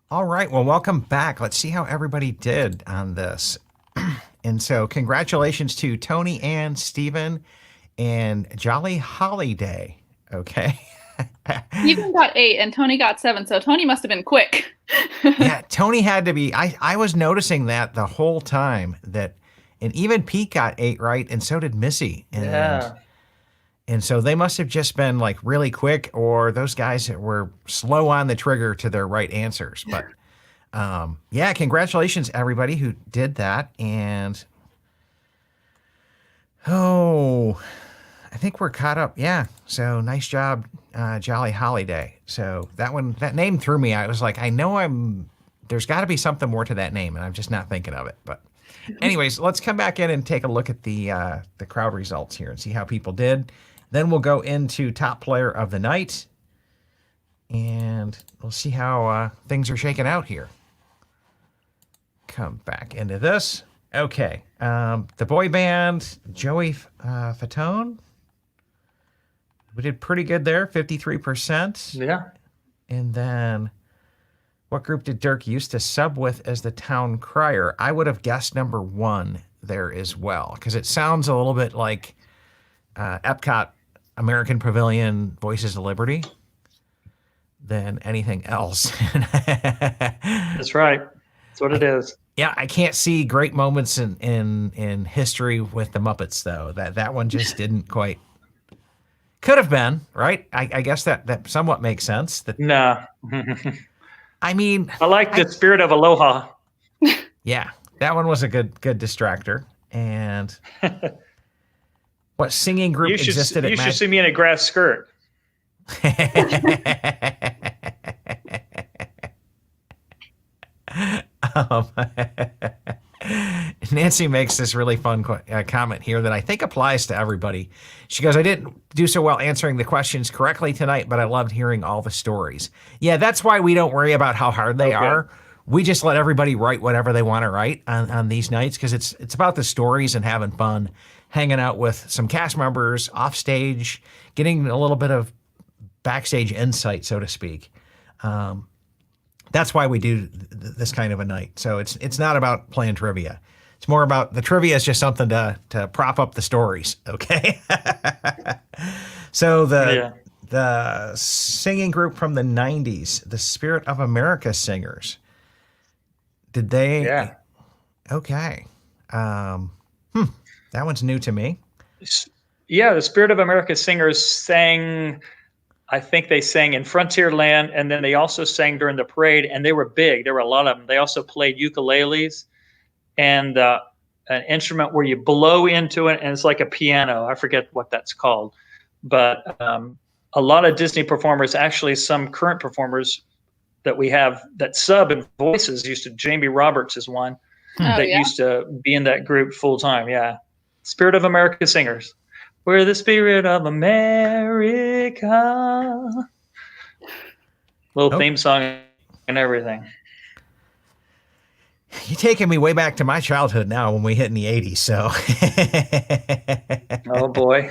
All right. Well, welcome back. Let's see how everybody did on this. And so, congratulations to Tony and Stephen and Jolly Holiday. Okay. Steven got 8 and Tony got 7, so Tony must have been quick. Yeah, Tony had to be. I was noticing that the whole time and even Pete got 8 right, and so did Missy. And so they must have just been like really quick, or those guys that were slow on the trigger to their right answers. But yeah, congratulations everybody who did that. And I think we're caught up. Yeah. So nice job, Jolly Holiday. So that name threw me. I was like, I know there's got to be something more to that name, and I'm just not thinking of it. But anyways, let's come back in and take a look at the crowd results here and see how people did. Then we'll go into top player of the night, and we'll see how things are shaking out here. Come back into this. Okay. The boy band, Joey Fatone. We did pretty good there, 53%. Yeah. And then what group did Dirk used to sub with as the town crier? I would have guessed number 1 there as well, because it sounds a little bit like Epcot, American Pavilion, Voices of Liberty than anything else. That's right. That's what it is. Yeah, I can't see great moments in history with the Muppets, though. That one just didn't quite. Could have been, right? I guess that somewhat makes sense. No. I mean, I like the spirit of Aloha. Yeah, that one was a good distractor. And what singing group existed at You should see me in a grass skirt. Nancy makes this really fun comment here that I think applies to everybody. She goes, I didn't do so well answering the questions correctly tonight, but I loved hearing all the stories. Yeah, that's why we don't worry about how hard they are. We just let everybody write whatever they want to write on these nights, because it's about the stories and having fun, hanging out with some cast members off stage, getting a little bit of backstage insight, so to speak. That's why we do this kind of a night. So it's not about playing trivia. It's more about the trivia is just something to prop up the stories. Okay. So the singing group from the 90s, the Spirit of America Singers. Did they? Yeah. Okay. That one's new to me. Yeah, the Spirit of America Singers sang. I think they sang in Frontierland, and then they also sang during the parade, and they were big. There were a lot of them. They also played ukuleles and an instrument where you blow into it, and it's like a piano. I forget what that's called. But a lot of Disney performers, actually some current performers that we have that sub in voices, Jamie Roberts is one used to be in that group full time. Yeah. Spirit of America Singers. We're the spirit of America. Little theme song and everything. You're taking me way back to my childhood now when we hit in the 80s. So. Oh, boy.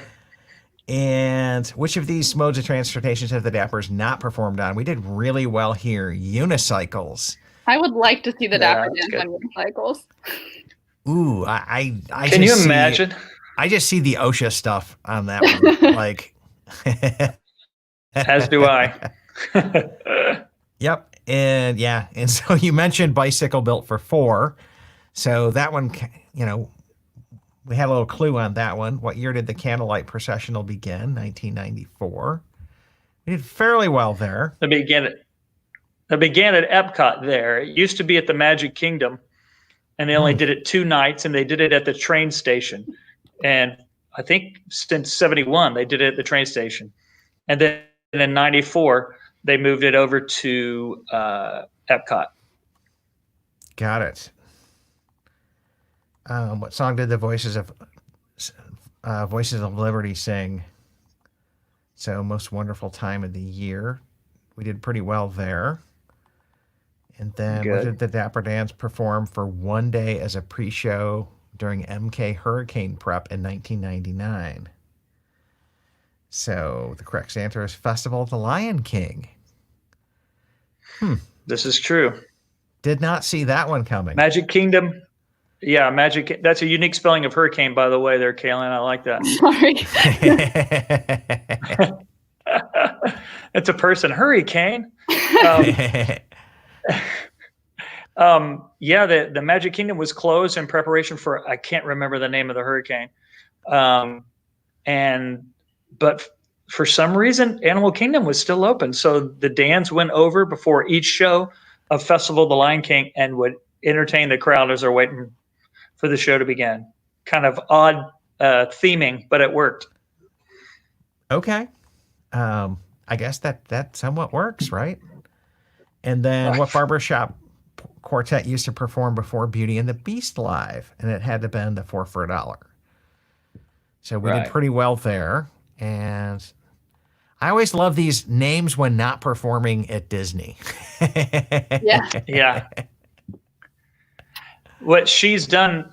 And which of these modes of transportation have the Dappers not performed on? We did really well here. Unicycles. I would like to see the Dapper Dan on unicycles. Ooh, I can you imagine? I just see the OSHA stuff on that one. Like, as do I. Yep. And yeah. And so you mentioned bicycle built for 4. So that one, we had a little clue on that one. What year did the Candlelight processional begin? 1994. We did fairly well there. It began at Epcot there. It used to be at the Magic Kingdom, and they only did it 2 nights, and they did it at the train station. And I think since 71, they did it at the train station. And then in 94, they moved it over to Epcot. Got it. What song did the Voices of Liberty sing? So, Most Wonderful Time of the Year. We did pretty well there. And then what did the Dapper Dans perform for one day as a pre-show during MK Hurricane Prep in 1999? So the correct answer is Festival of the Lion King. This is true. Did not see that one coming. Magic Kingdom. Yeah, Magic. That's a unique spelling of hurricane, by the way, there, Kalen. I like that. Sorry. It's a person. Hurricane. Yeah, the Magic Kingdom was closed in preparation for, I can't remember the name of the hurricane. But for some reason, Animal Kingdom was still open. So the Dans went over before each show of Festival of the Lion King and would entertain the crowd as they're waiting for the show to begin. Kind of odd theming, but it worked. Okay. I guess that somewhat works, right? And then what barbershop quartet used to perform before Beauty and the Beast live? And it had to been the 4 for $1. So we did pretty well there. And I always love these names when not performing at Disney. Yeah. What she's done,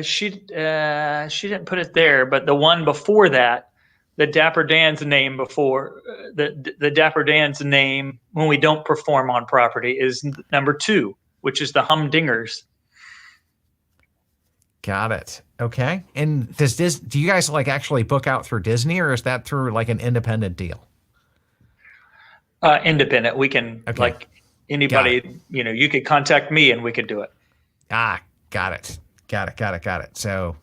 she didn't put it there, but the one before that, the Dapper Dan's name before the Dapper Dan's name when we don't perform on property is number 2, which is the Humdingers. Got it. Okay. And do you guys like actually book out through Disney, or is that through like an independent deal? Independent. We can like anybody, you could contact me and we could do it. Got it. So,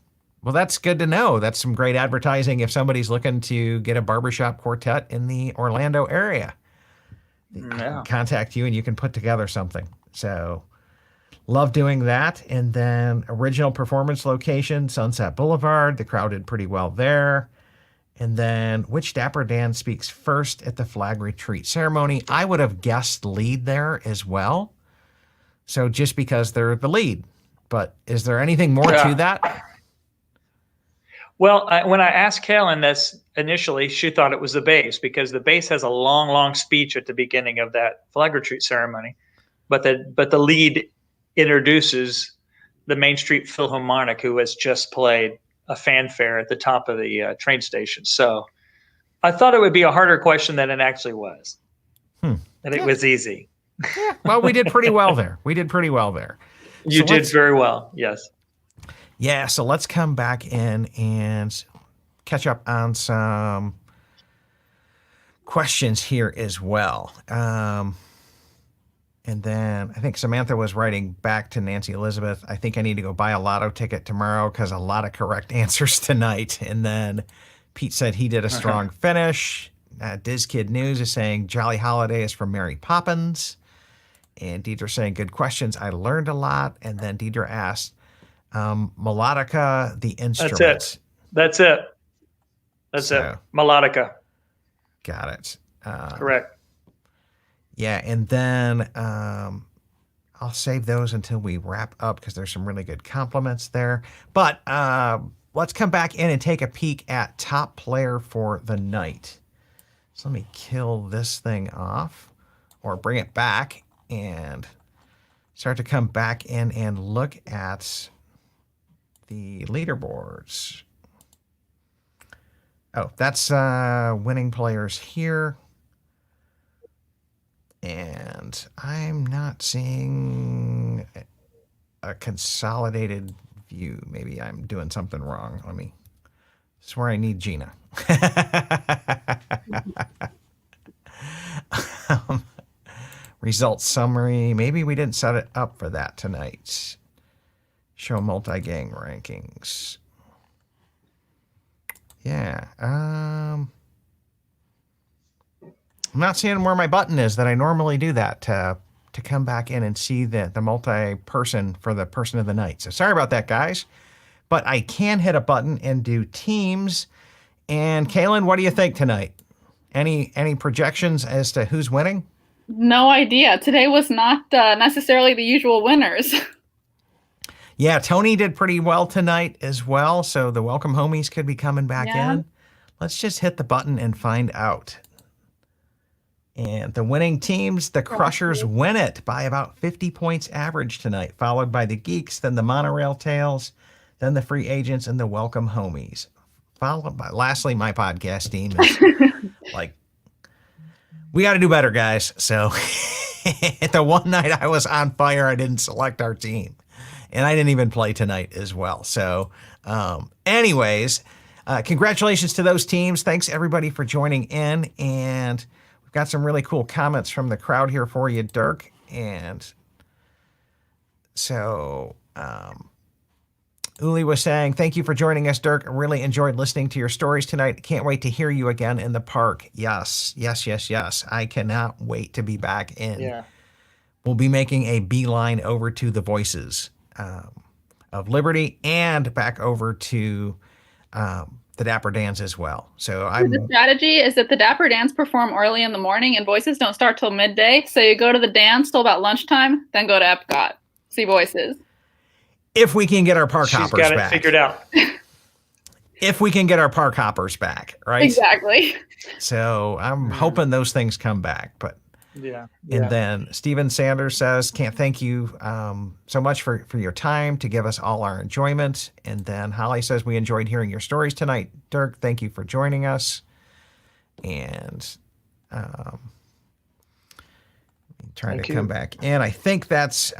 well, that's good to know. That's some great advertising if somebody's looking to get a barbershop quartet in the Orlando area. Yeah. Contact you and you can put together something. So, love doing that. And then original performance location, Sunset Boulevard. The crowd did pretty well there. And then which Dapper Dan speaks first at the flag retreat ceremony? I would have guessed lead there as well. So just because they're the lead. But is there anything more to that? Well, when I asked Kalen this initially, she thought it was the bass because the bass has a long, long speech at the beginning of that flag retreat ceremony. But the lead introduces the Main Street Philharmonic, who has just played a fanfare at the top of the train station. So I thought it would be a harder question than it actually was. And it was easy. Yeah. Well, we did pretty well there. You did very well. Yes. Yeah. So let's come back in and catch up on some questions here as well. And then I think Samantha was writing back to Nancy Elizabeth. I think I need to go buy a lotto ticket tomorrow because a lot of correct answers tonight. And then Pete said he did a strong finish. Diz Kid News is saying Jolly Holiday is from Mary Poppins. And Deidre saying good questions. I learned a lot. And then Deidre asked, melodica, the instrument. That's it. Melodica. Got it. Correct. Yeah, and then I'll save those until we wrap up because there's some really good compliments there. But let's come back in and take a peek at top player for the night. So let me kill this thing off or bring it back and start to come back in and look at the leaderboards. Oh, that's winning players here. And I'm not seeing a consolidated view. Maybe I'm doing something wrong. This is where I need Gina. Results summary. Maybe we didn't set it up for that tonight. Show multi-gang rankings. Yeah. I'm not seeing where my button is that I normally do that to come back in and see the multi-person for the person of the night. So sorry about that, guys. But I can hit a button and do teams. And Kalen, what do you think tonight? Any projections as to who's winning? No idea. Today was not necessarily the usual winners. Yeah, Tony did pretty well tonight as well. So the welcome homies could be coming back in. Let's just hit the button and find out. And the winning teams, the Crushers win it by about 50 points average tonight, followed by the Geeks, then the Monorail Tales, then the Free Agents, and the Welcome Homies. Followed by, lastly, my podcast team is like, we got to do better, guys. So the one night I was on fire, I didn't select our team. And I didn't even play tonight as well. So anyways, congratulations to those teams. Thanks everybody for joining in. And we've got some really cool comments from the crowd here for you, Dirk. And so Uli was saying, thank you for joining us, Dirk. I really enjoyed listening to your stories tonight. Can't wait to hear you again in the park. Yes. I cannot wait to be back in. Yeah. We'll be making a beeline over to the Voices of Liberty and back over to the Dapper Dans as well. So the strategy is that the Dapper Dans perform early in the morning and Voices don't start till midday. So you go to the dance till about lunchtime, then go to Epcot, see Voices. If we can get our park hoppers back. She's got it figured out. If we can get our park hoppers back, right? Exactly. So I'm hoping those things come back. But yeah. And then Steven Sanders says, can't thank you so much for your time to give us all our enjoyment. And then Holly says, we enjoyed hearing your stories tonight. Dirk, thank you for joining us. And trying to come back in. I think that's,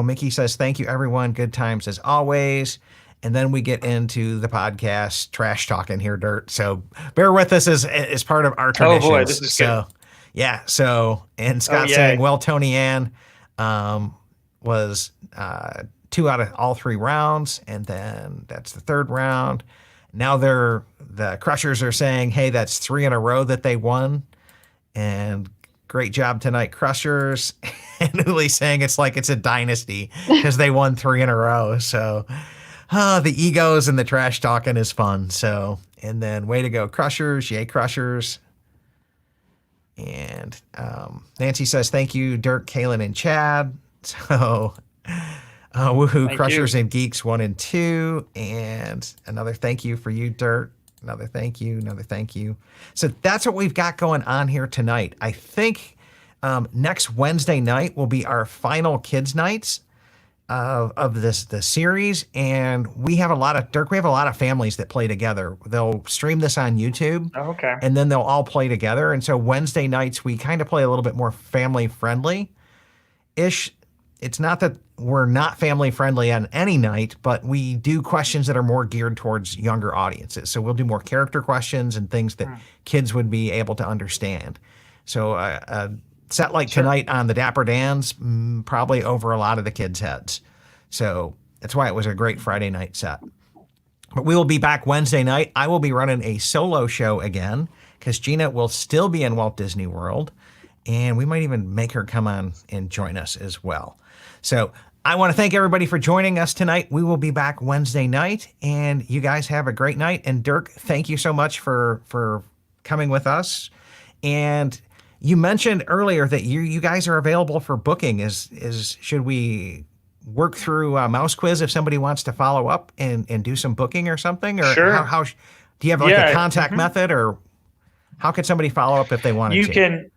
Mickey says, thank you, everyone. Good times as always. And then we get into the podcast trash talking here, Dirt. So bear with us as part of our traditions. Oh boy, this is good. Yeah. So, and Scott saying, well, Tony Ann was 2 out of all 3 rounds. And then that's the 3rd round. Now the Crushers are saying, hey, that's 3 in a row that they won. And great job tonight, Crushers. And Uli saying it's like it's a dynasty because they won 3 in a row. So the egos and the trash talking is fun. So, and then way to go, Crushers. Yay, Crushers. And Nancy says, thank you, Dirk, Kalen, and Chad. So woohoo, Thank Crushers you. and Geeks 1 and 2. And another thank you for you, Dirk. Another thank you. So that's what we've got going on here tonight. I think next Wednesday night will be our final kids nights of the series. And we have a lot of families that play together. They'll stream this on YouTube. Oh, okay. And then they'll all play together. And so Wednesday nights, we kind of play a little bit more family friendly-ish. It's not that we're not family friendly on any night, but we do questions that are more geared towards younger audiences. So we'll do more character questions and things that kids would be able to understand. So a set like tonight on the Dapper Dans, probably over a lot of the kids' heads. So that's why it was a great Friday night set. But we will be back Wednesday night. I will be running a solo show again because Gina will still be in Walt Disney World. And we might even make her come on and join us as well. So I want to thank everybody for joining us tonight. We will be back Wednesday night, and you guys have a great night. And Dirk, thank you so much for coming with us. And you mentioned earlier that you guys are available for booking. Should we work through a mouse quiz if somebody wants to follow up and do some booking or something? Or sure. How do you have like a contact method, or how could somebody follow up if they wanted to?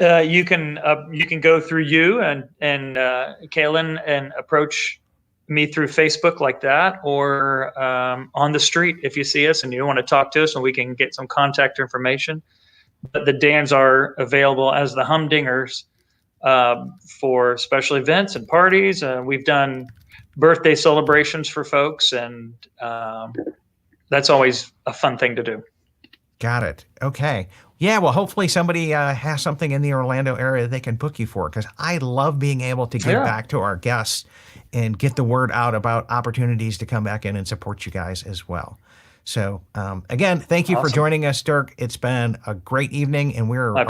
You can go through you and Kalen and approach me through Facebook like that, or on the street if you see us and you want to talk to us, and we can get some contact information. But the Dans are available as the Humdingers for special events and parties. We've done birthday celebrations for folks, and that's always a fun thing to do. Got it. Okay. Yeah, well, hopefully somebody has something in the Orlando area they can book you for, because I love being able to give back to our guests and get the word out about opportunities to come back in and support you guys as well. So, again, thank you for joining us, Dirk. It's been a great evening, and we're a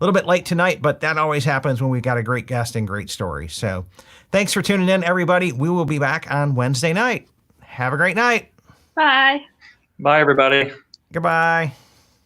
little bit late tonight, but that always happens when we've got a great guest and great story. So thanks for tuning in, everybody. We will be back on Wednesday night. Have a great night. Bye. Bye, everybody. Goodbye.